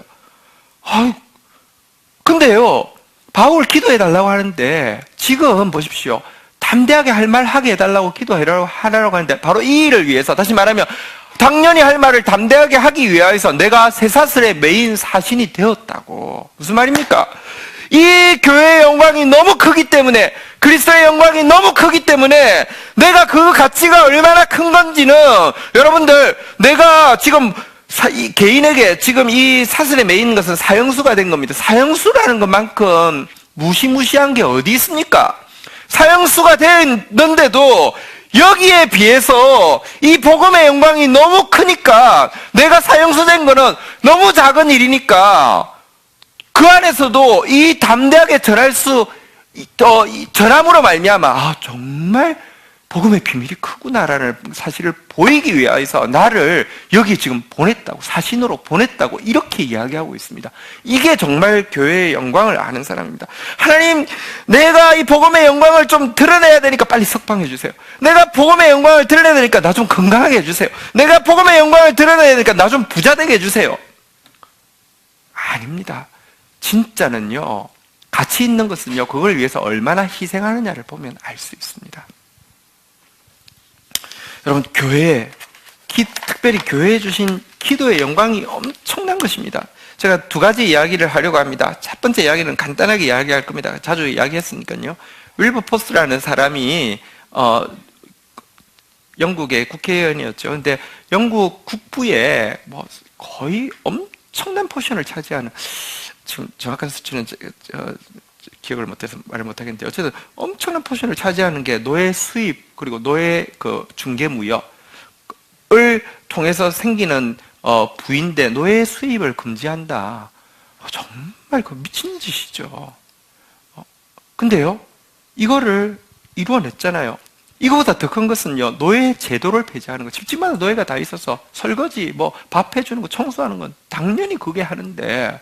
근데요, 바울 기도해달라고 하는데, 지금 보십시오. 담대하게 할 말 하게 해달라고 기도하라고 하는데, 바로 이 일을 위해서, 다시 말하면, 당연히 할 말을 담대하게 하기 위해서 내가 쇠사슬의 메인 사신이 되었다고. 무슨 말입니까? 이 교회의 영광이 너무 크기 때문에, 그리스도의 영광이 너무 크기 때문에 내가 그 가치가 얼마나 큰 건지는 여러분들, 내가 지금 이 개인에게 지금 이 사슬의 메인 것은 사형수가 된 겁니다. 사형수라는 것만큼 무시무시한 게 어디 있습니까? 사형수가 됐는데도 여기에 비해서 이 복음의 영광이 너무 크니까 내가 사형수된 거는 너무 작은 일이니까 그 안에서도 이 담대하게 전함으로 말미암아 정말 복음의 비밀이 크구나라는 사실을 보이기 위해서 나를 여기 지금 보냈다고, 사신으로 보냈다고 이렇게 이야기하고 있습니다. 이게 정말 교회의 영광을 아는 사람입니다. 하나님, 내가 이 복음의 영광을 좀 드러내야 되니까 빨리 석방해 주세요. 내가 복음의 영광을 드러내야 되니까 나 좀 건강하게 해주세요. 내가 복음의 영광을 드러내야 되니까 나 좀 부자 되게 해주세요. 아닙니다. 진짜는요, 가치 있는 것은요, 그걸 위해서 얼마나 희생하느냐를 보면 알 수 있습니다. 여러분, 특별히 교회에 주신 기도의 영광이 엄청난 것입니다. 제가 두 가지 이야기를 하려고 합니다. 첫 번째 이야기는 간단하게 이야기할 겁니다. 자주 이야기했으니까요. 윌버포스라는 사람이 영국의 국회의원이었죠. 근데 영국 국부에 뭐 거의 엄청난 포션을 차지하는, 지금 정확한 수치는 기억을 못해서 말을 못하겠는데, 어쨌든 엄청난 포션을 차지하는 게 노예 수입 그리고 노예 중개무역을 통해서 생기는 부인데 노예 수입을 금지한다. 정말 미친 짓이죠. 근데요, 이거를 이루어냈잖아요. 이거보다 더 큰 것은요, 노예 제도를 폐지하는 거. 집집마다 노예가 다 있어서 설거지, 뭐 밥 해주는 거, 청소하는 건 당연히 그게 하는데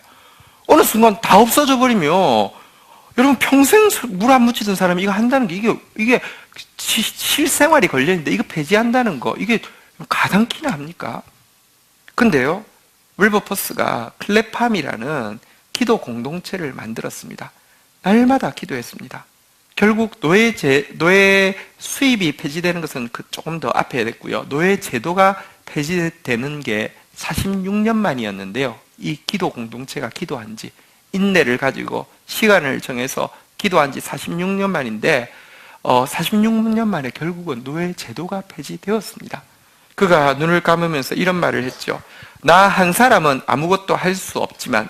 어느 순간 다 없어져 버리면 여러분, 평생 물 안 묻히던 사람이 이거 한다는 게 이게 실생활이 걸려있는데 이거 폐지한다는 거, 이게 가당키나 합니까? 근데요, 윌버포스가 클랩팜이라는 기도 공동체를 만들었습니다. 날마다 기도했습니다. 결국 노예 수입이 폐지되는 것은 조금 더 앞에 됐고요. 노예 제도가 폐지되는 게 46년 만이었는데요. 이 기도 공동체가 기도한 지, 인내를 가지고 시간을 정해서 기도한 지 46년 만인데 46년 만에 결국은 노예 제도가 폐지되었습니다. 그가 눈을 감으면서 이런 말을 했죠. 나 한 사람은 아무것도 할 수 없지만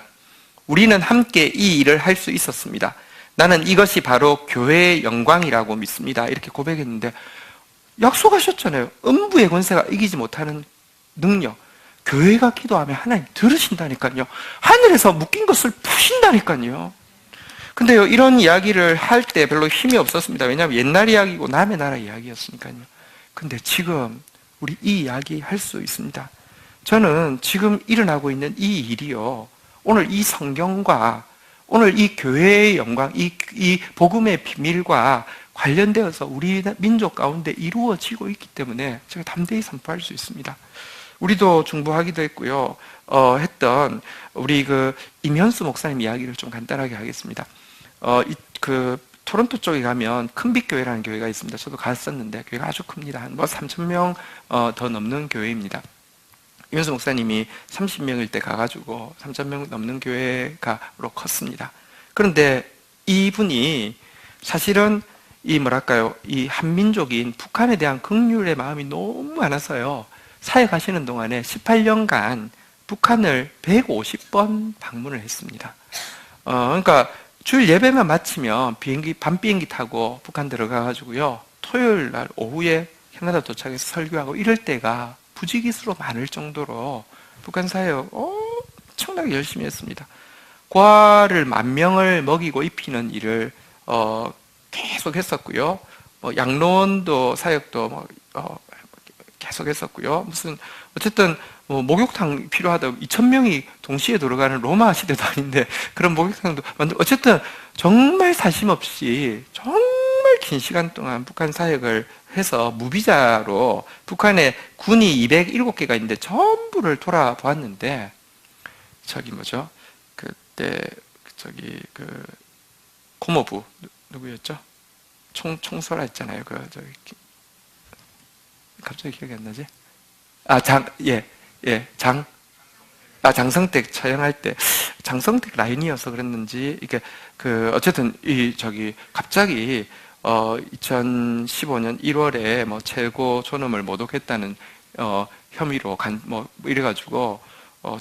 우리는 함께 이 일을 할 수 있었습니다. 나는 이것이 바로 교회의 영광이라고 믿습니다. 이렇게 고백했는데, 약속하셨잖아요. 음부의 권세가 이기지 못하는 능력. 교회가 기도하면 하나님 들으신다니까요. 하늘에서 묶인 것을 푸신다니까요. 근데요, 이런 이야기를 할 때 별로 힘이 없었습니다. 왜냐하면 옛날 이야기고 남의 나라 이야기였으니까요. 근데 지금 우리 이 이야기 할 수 있습니다. 저는 지금 일어나고 있는 이 일이요, 오늘 이 성경과 오늘 이 교회의 영광, 이 복음의 비밀과 관련되어서 우리 민족 가운데 이루어지고 있기 때문에 제가 담대히 선포할 수 있습니다. 우리도 중보하기도 했고요, 했던 우리 임현수 목사님 이야기를 좀 간단하게 하겠습니다. 토론토 쪽에 가면 큰빛교회라는 교회가 있습니다. 저도 갔었는데 교회가 아주 큽니다. 한 3,000명 더 넘는 교회입니다. 임현수 목사님이 30명일 때 가가지고 3,000명 넘는 교회가로 컸습니다. 그런데 이분이 사실은 이 한민족인 북한에 대한 긍휼의 마음이 너무 많아서요, 사역하시는 동안에 18년간 북한을 150번 방문을 했습니다. 그러니까 주일 예배만 마치면 밤 비행기 타고 북한 들어가가지고요, 토요일 날 오후에 캐나다 도착해서 설교하고 이럴 때가 부지기수로 많을 정도로 북한 사역 엄청나게 열심히 했습니다. 과를 10,000명을 먹이고 입히는 일을 계속 했었고요. 양로원도 사역도 계속 했었고요. 어쨌든 목욕탕 필요하다고 2,000명이 동시에 들어가는 로마 시대도 아닌데 그런 목욕탕도 만들고, 어쨌든 정말 사심없이 정말 긴 시간 동안 북한 사역을 해서 무비자로 북한에 군이 207개가 있는데 전부를 돌아보았는데, 그때 고모부 누구였죠? 총소라 했잖아요. 갑자기 기억이 안 나지? 장성택 처형할 때, 장성택 라인이어서 그랬는지, 이게, 어쨌든, 갑자기, 2015년 1월에 최고 존엄을 모독했다는, 혐의로 이래가지고,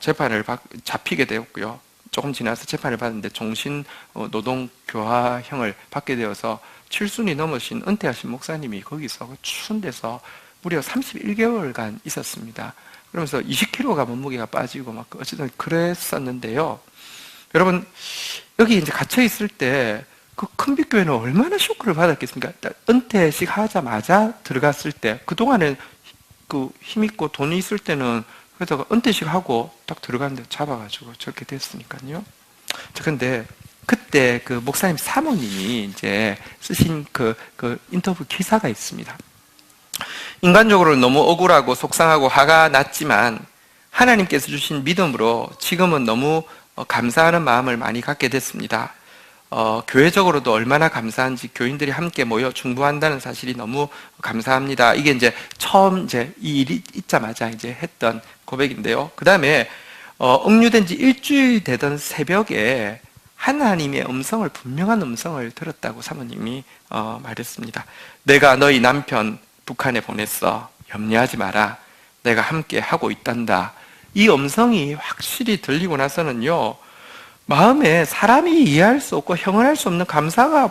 재판을 잡히게 되었고요. 조금 지나서 재판을 받았는데, 종신 노동교화형을 받게 되어서, 7순이 넘으신, 은퇴하신 목사님이 거기서 추운 데서 무려 31개월간 있었습니다. 그러면서 20kg가 몸무게가 빠지고 어쨌든 그랬었는데요. 여러분, 여기 이제 갇혀 있을 때 그 큰빛교회는 얼마나 쇼크를 받았겠습니까? 은퇴식 하자마자 들어갔을 때, 그동안엔 힘있고 돈이 있을 때는 그러다가 은퇴식 하고 딱 들어갔는데 잡아가지고 저렇게 됐으니까요. 근데 그때 목사님 사모님이 이제 쓰신 인터뷰 기사가 있습니다. 인간적으로 너무 억울하고 속상하고 화가 났지만 하나님께서 주신 믿음으로 지금은 너무 감사하는 마음을 많이 갖게 됐습니다. 교회적으로도 얼마나 감사한지, 교인들이 함께 모여 중보한다는 사실이 너무 감사합니다. 이게 이제 처음 이 일이 있자마자 했던 고백인데요. 그 다음에 억류된 지 일주일 되던 새벽에 하나님의 분명한 음성을 들었다고 사모님이 말했습니다. 내가 너희 남편 북한에 보냈어. 염려하지 마라. 내가 함께 하고 있단다. 이 음성이 확실히 들리고 나서는요, 마음에 사람이 이해할 수 없고 형언할 수 없는 감사가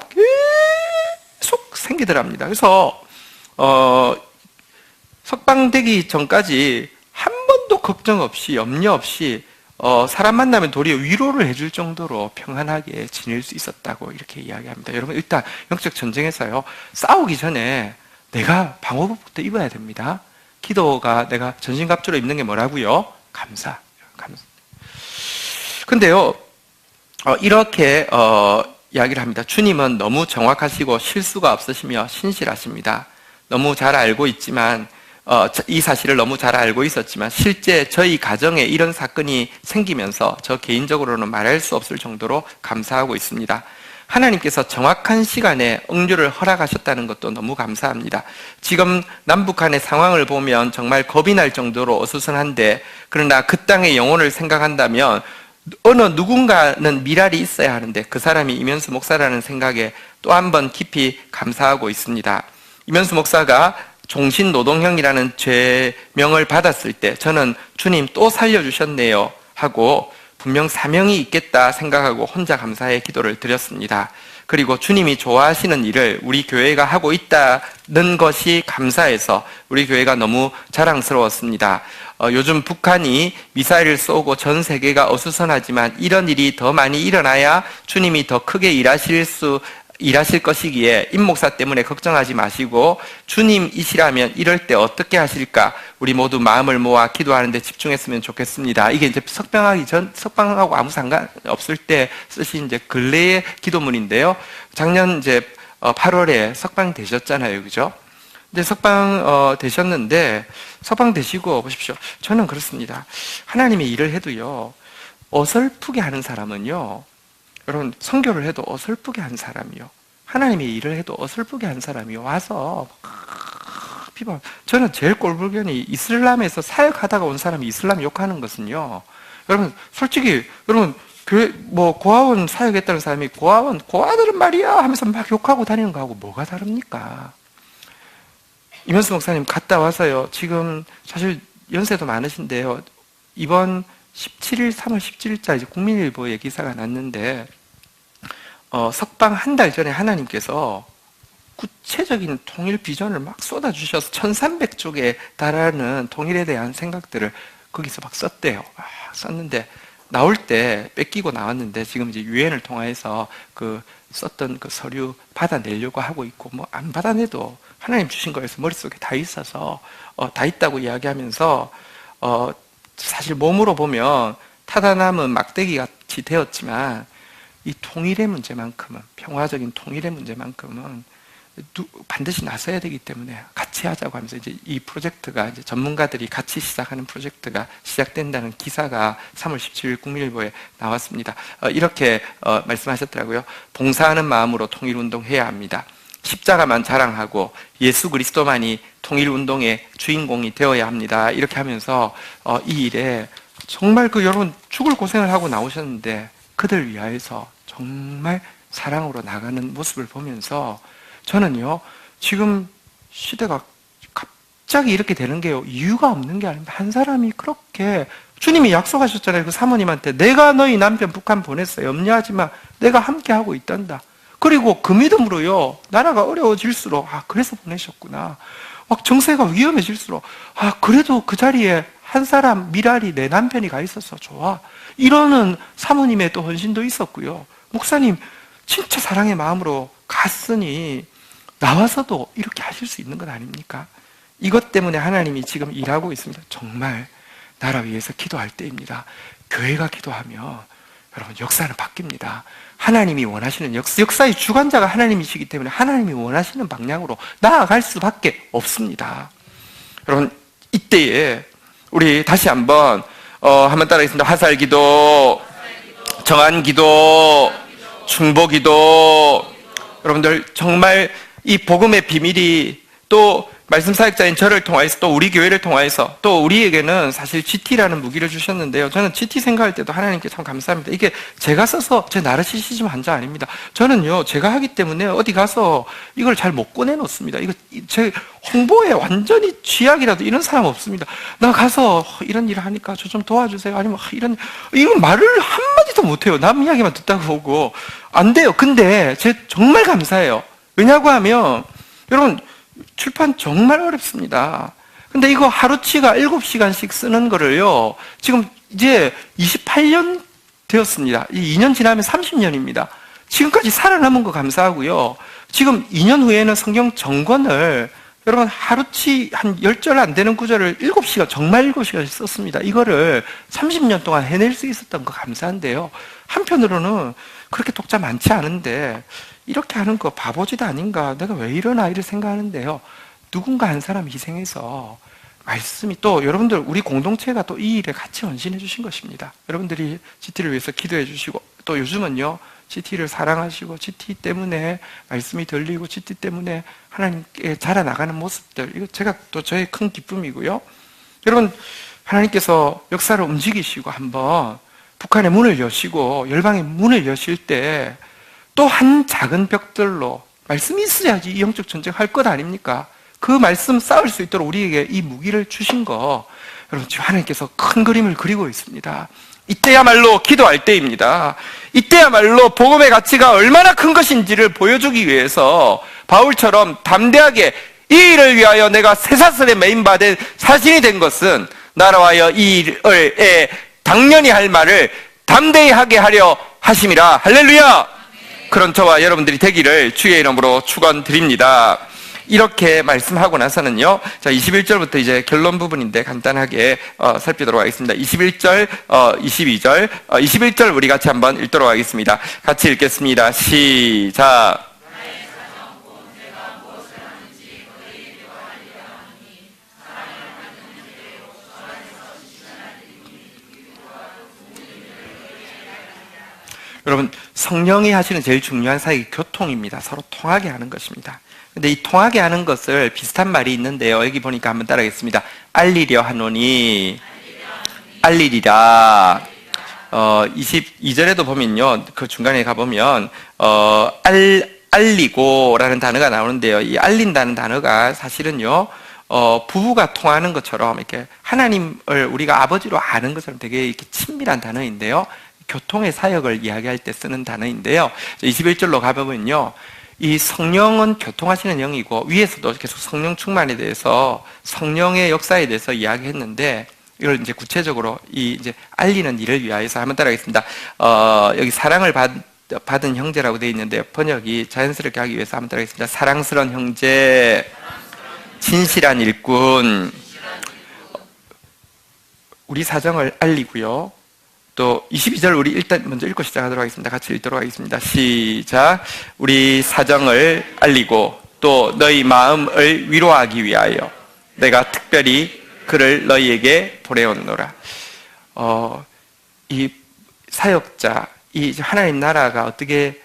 계속 생기더랍니다. 그래서 석방되기 전까지 한 번도 걱정 없이, 염려 없이 사람 만나면 도리어 위로를 해줄 정도로 평안하게 지낼 수 있었다고 이렇게 이야기합니다. 여러분, 일단 영적 전쟁에서요, 싸우기 전에 내가 방어복부터 입어야 됩니다. 기도가 내가 전신갑주로 입는 게 뭐라고요? 감사. 근데요, 이렇게 이야기를 합니다. 주님은 너무 정확하시고 실수가 없으시며 신실하십니다. 너무 잘 알고 있지만, 이 사실을 너무 잘 알고 있었지만 실제 저희 가정에 이런 사건이 생기면서 저 개인적으로는 말할 수 없을 정도로 감사하고 있습니다. 하나님께서 정확한 시간에 억류를 허락하셨다는 것도 너무 감사합니다. 지금 남북한의 상황을 보면 정말 겁이 날 정도로 어수선한데, 그러나 그 땅의 영혼을 생각한다면 어느 누군가는 미랄이 있어야 하는데 그 사람이 임현수 목사라는 생각에 또 한 번 깊이 감사하고 있습니다. 임현수 목사가 종신노동형이라는 죄명을 받았을 때 저는 주님 또 살려주셨네요 하고 분명 사명이 있겠다 생각하고 혼자 감사의 기도를 드렸습니다. 그리고 주님이 좋아하시는 일을 우리 교회가 하고 있다는 것이 감사해서 우리 교회가 너무 자랑스러웠습니다. 요즘 북한이 미사일을 쏘고 전 세계가 어수선하지만 이런 일이 더 많이 일어나야 주님이 더 크게 일하실 것이기에 임 목사 때문에 걱정하지 마시고 주님이시라면 이럴 때 어떻게 하실까 우리 모두 마음을 모아 기도하는 데 집중했으면 좋겠습니다. 이게 이제 석방하고 아무 상관없을 때 쓰신 이제 근래의 기도문인데요. 작년 이제 8월에 석방되셨잖아요. 그죠? 근데 되셨는데 석방되시고 보십시오. 저는 그렇습니다. 하나님의 일을 해도요. 어설프게 하는 사람은요. 여러분 선교를 해도 어설프게 한 사람이요. 하나님의 일을 해도 어설프게 한 사람이 와서 비방. 저는 제일 꼴불견이 이슬람에서 사역하다가 온 사람이 이슬람 욕하는 것은요. 여러분 솔직히 여러분 교회 고아원 사역했다는 사람이 고아들은 말이야 하면서 막 욕하고 다니는 거하고 뭐가 다릅니까? 이면수 목사님 갔다 와서요. 지금 사실 연세도 많으신데요. 이번 3월 17일자 이제 국민일보에 기사가 났는데 석방 한 달 전에 하나님께서 구체적인 통일 비전을 막 쏟아주셔서 1300쪽에 달하는 통일에 대한 생각들을 거기서 막 썼대요. 썼는데 나올 때 뺏기고 나왔는데 지금 이제 유엔을 통해서 썼던 그 서류 받아내려고 하고 있고 뭐 안 받아내도 하나님 주신 거에서 머릿속에 다 있어서 다 있다고 이야기하면서 사실 몸으로 보면 타다남은 막대기 같이 되었지만 이 통일의 문제만큼은 평화적인 통일의 문제만큼은 반드시 나서야 되기 때문에 같이 하자고 하면서 이제 이 프로젝트가 이제 전문가들이 같이 시작하는 프로젝트가 시작된다는 기사가 3월 17일 국민일보에 나왔습니다. 이렇게 말씀하셨더라고요. 봉사하는 마음으로 통일운동 해야 합니다. 십자가만 자랑하고 예수 그리스도만이 통일운동의 주인공이 되어야 합니다. 이렇게 하면서 이 일에 정말 여러분 죽을 고생을 하고 나오셨는데 그들 위하여서 정말 사랑으로 나가는 모습을 보면서 저는요, 지금 시대가 갑자기 이렇게 되는 게요, 이유가 없는 게 아닙니다. 한 사람이 그렇게, 주님이 약속하셨잖아요. 그 사모님한테. 내가 너희 남편 북한 보냈어요. 염려하지 마. 내가 함께 하고 있단다. 그리고 그 믿음으로요, 나라가 어려워질수록, 그래서 보내셨구나. 막 정세가 위험해질수록, 그래도 그 자리에 한 사람, 미랄이 내 남편이 가 있어서 좋아. 이러는 사모님의 또 헌신도 있었고요. 목사님, 진짜 사랑의 마음으로 갔으니, 나와서도 이렇게 하실 수 있는 것 아닙니까? 이것 때문에 하나님이 지금 일하고 있습니다. 정말 나라 위해서 기도할 때입니다. 교회가 기도하면 여러분 역사는 바뀝니다. 하나님이 원하시는 역사의 주관자가 하나님이시기 때문에 하나님이 원하시는 방향으로 나아갈 수밖에 없습니다. 여러분 이때에 우리 다시 한번 따라하겠습니다. 화살기도, 정한기도, 중보기도. 여러분들 정말 이 복음의 비밀이 또 말씀 사역자인 저를 통하여서 또 우리 교회를 통하여서 또 우리에게는 사실 GT라는 무기를 주셨는데요. 저는 GT 생각할 때도 하나님께 참 감사합니다. 이게 제가 써서 제 나르시시즘 환자 아닙니다. 저는요, 제가 하기 때문에 어디 가서 이걸 잘 못 꺼내놓습니다. 이거 제 홍보에 완전히 쥐약이라도 이런 사람 없습니다. 나 가서 이런 일을 하니까 저 좀 도와주세요. 아니면 이런 말을 한마디도 못해요. 남 이야기만 듣다가 오고. 안 돼요. 근데 정말 감사해요. 왜냐고 하면 여러분 출판 정말 어렵습니다. 근데 이거 하루치가 7시간씩 쓰는 거를요, 지금 이제 28년 되었습니다. 2년 지나면 30년입니다. 지금까지 살아남은 거 감사하고요. 지금 2년 후에는 성경 전권을 여러분 하루치 한 10절 안 되는 구절을 7시간, 정말 7시간씩 썼습니다. 이거를 30년 동안 해낼 수 있었던 거 감사한데요. 한편으로는 그렇게 독자 많지 않은데 이렇게 하는 거 바보짓 아닌가, 내가 왜 이러나 이를 생각하는데요. 누군가 한 사람 희생해서 말씀이 또 여러분들 우리 공동체가 또 이 일에 같이 헌신해 주신 것입니다. 여러분들이 GT를 위해서 기도해 주시고 또 요즘은요 GT를 사랑하시고 GT 때문에 말씀이 들리고 GT 때문에 하나님께 자라나가는 모습들, 이거 제가 또 저의 큰 기쁨이고요. 여러분 하나님께서 역사를 움직이시고 한번 북한의 문을 여시고 열방의 문을 여실 때 또 한 작은 벽들로 말씀이 있어야지 이 영적 전쟁 할 것 아닙니까? 그 말씀 싸울 수 있도록 우리에게 이 무기를 주신 거, 여러분 지금 하나님께서 큰 그림을 그리고 있습니다. 이때야말로 기도할 때입니다. 이때야말로 복음의 가치가 얼마나 큰 것인지를 보여주기 위해서 바울처럼 담대하게 이 일을 위하여 내가 쇠사슬에 매인받은 사신이 된 것은 나라와여 이 일을 당연히 할 말을 담대히 하게 하려 하심이라. 할렐루야. 그런 저와 여러분들이 되기를 주의 이름으로 축원드립니다. 이렇게 말씀하고 나서는요, 자, 21절부터 이제 결론 부분인데 간단하게 살피도록 하겠습니다. 21절, 22절, 21절 우리 같이 한번 읽도록 하겠습니다. 같이 읽겠습니다. 시작. 여러분, 성령이 하시는 제일 중요한 사역이 교통입니다. 서로 통하게 하는 것입니다. 근데 이 통하게 하는 것을 비슷한 말이 있는데요. 여기 보니까 한번 따라하겠습니다. 알리려 하노니 알리리라. 22절에도 보면요, 그 중간에 가보면 알리고라는 단어가 나오는데요. 이 알린다는 단어가 사실은요, 부부가 통하는 것처럼 이렇게 하나님을 우리가 아버지로 아는 것처럼 되게 이렇게 친밀한 단어인데요. 교통의 사역을 이야기할 때 쓰는 단어인데요. 21절로 가보면요, 이 성령은 교통하시는 영이고, 위에서도 계속 성령 충만에 대해서, 성령의 역사에 대해서 이야기했는데, 이걸 이제 구체적으로 이제 알리는 일을 위하여서 한번 따라하겠습니다. 여기 사랑을 받은 형제라고 되어 있는데, 번역이 자연스럽게 하기 위해서 한번 따라하겠습니다. 사랑스러운 형제, 진실한 일꾼, 우리 사정을 알리고요. 또 22절 우리 일단 먼저 읽고 시작하도록 하겠습니다. 같이 읽도록 하겠습니다. 시작. 우리 사정을 알리고 또 너희 마음을 위로하기 위하여 내가 특별히 그를 너희에게 보내었노라. 이 사역자, 이 하나님 나라가 어떻게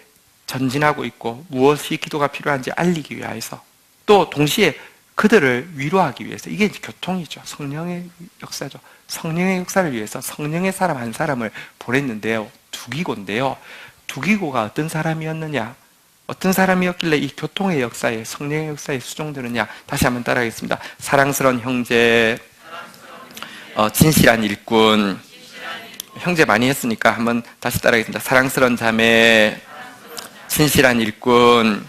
전진하고 있고 무엇이 기도가 필요한지 알리기 위하여서, 또 동시에 그들을 위로하기 위해서, 이게 이제 교통이죠. 성령의 역사죠. 성령의 역사를 위해서 성령의 사람 한 사람을 보냈는데요. 두기고인데요. 두기고가 어떤 사람이었느냐? 어떤 사람이었길래 이 교통의 역사에, 성령의 역사에 수종되느냐? 다시 한번 따라하겠습니다. 사랑스러운 형제, 진실한 일꾼. 형제 많이 했으니까 한번 다시 따라하겠습니다. 사랑스러운 자매, 진실한 일꾼.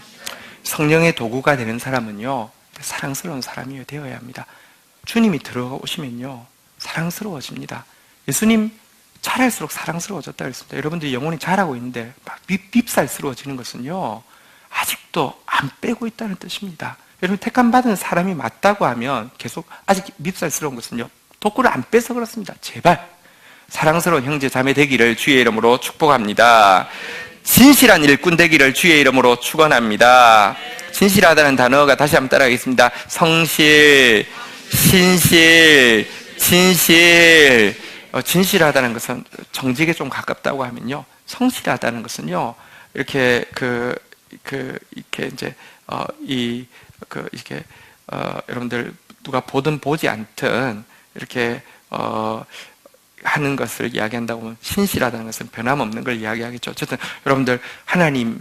성령의 도구가 되는 사람은요, 사랑스러운 사람이 되어야 합니다. 주님이 들어오시면요, 사랑스러워집니다. 예수님 잘할수록 사랑스러워졌다 그랬습니다. 여러분들이 영혼이 잘하고 있는데 막 밉살스러워지는 것은요, 아직도 안 빼고 있다는 뜻입니다. 여러분, 택함받은 사람이 맞다고 하면 계속 아직 밉살스러운 것은요, 도구를 안 빼서 그렇습니다. 제발 사랑스러운 형제 자매 되기를 주의 이름으로 축복합니다. 진실한 일꾼 되기를 주의 이름으로 축원합니다. 진실하다는 단어가 다시 한번 따라하겠습니다. 성실, 신실, 진실. 진실하다는 것은 정직에 좀 가깝다고 하면요, 성실하다는 것은요, 이렇게 이렇게 이제 이렇게 여러분들 누가 보든 보지 않든 이렇게 하는 것을 이야기한다고 하면, 신실하다는 것은 변함없는 걸 이야기하겠죠. 어쨌든 여러분들, 하나님의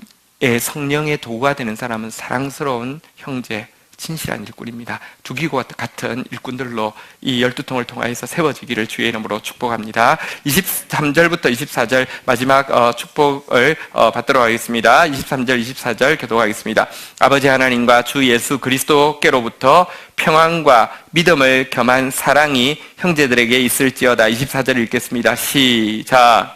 성령의 도구가 되는 사람은 사랑스러운 형제, 진실한 일꾼입니다. 두기고 같은 일꾼들로 이 12통을 통하여서 세워지기를 주의 이름으로 축복합니다. 23절부터 24절 마지막 축복을 받도록 하겠습니다. 23절, 24절 교독하겠습니다. 아버지 하나님과 주 예수 그리스도께로부터 평안과 믿음을 겸한 사랑이 형제들에게 있을지어다. 24절 읽겠습니다. 시작.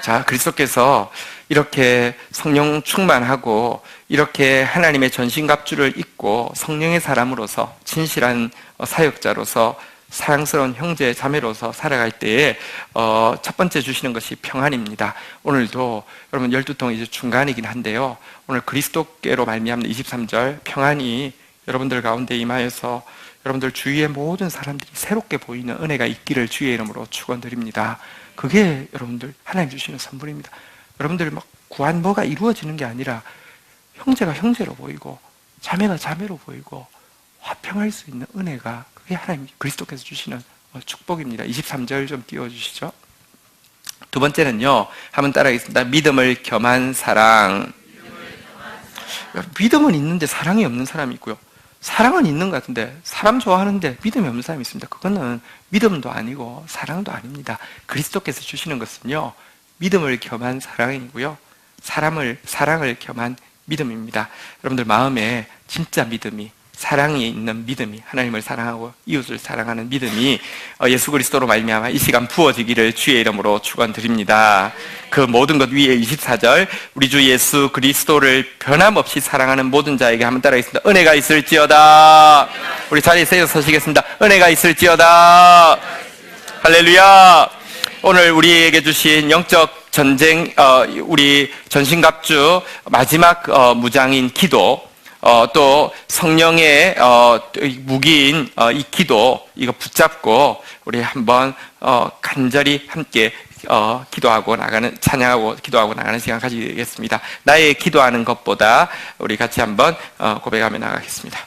자, 그리스도께서 이렇게 성령 충만하고 이렇게 하나님의 전신갑주를 입고 성령의 사람으로서, 진실한 사역자로서, 사랑스러운 형제 자매로서 살아갈 때에 첫 번째 주시는 것이 평안입니다. 오늘도 여러분 12통 이제 중간이긴 한데요, 오늘 그리스도께로 말미암는 23절 평안이 여러분들 가운데 임하여서 여러분들 주위의 모든 사람들이 새롭게 보이는 은혜가 있기를 주의 이름으로 축원드립니다. 그게 여러분들 하나님 주시는 선물입니다. 여러분들 막 구한 뭐가 이루어지는 게 아니라 형제가 형제로 보이고 자매가 자매로 보이고 화평할 수 있는 은혜가, 그게 하나님 그리스도께서 주시는 축복입니다. 23절 좀 띄워주시죠. 두 번째는요, 한번 따라하겠습니다. 믿음을 겸한 사랑. 믿음은 있는데 사랑이 없는 사람이 있고요, 사랑은 있는 것 같은데 사람 좋아하는데 믿음이 없는 사람이 있습니다. 그거는 믿음도 아니고 사랑도 아닙니다. 그리스도께서 주시는 것은요, 믿음을 겸한 사랑이고요, 사랑을 겸한 믿음입니다. 여러분들 마음에 진짜 믿음이, 사랑이 있는 믿음이, 하나님을 사랑하고 이웃을 사랑하는 믿음이 예수 그리스도로 말미암아 이 시간 부어지기를 주의 이름으로 축원드립니다. 그 모든 것 위에 24절, 우리 주 예수 그리스도를 변함없이 사랑하는 모든 자에게 한번 따라하겠습니다. 은혜가 있을지어다. 우리 자리에서 서시겠습니다. 은혜가 있을지어다. 할렐루야. 오늘 우리에게 주신 영적 전쟁, 우리 전신갑주 마지막 무장인 기도, 또 성령의 무기인 이 기도, 이거 붙잡고 우리 한번 간절히 함께 기도하고 나가는, 찬양하고 기도하고 나가는 시간 가지겠습니다. 나의 기도하는 것보다 우리 같이 한번 고백하며 나가겠습니다.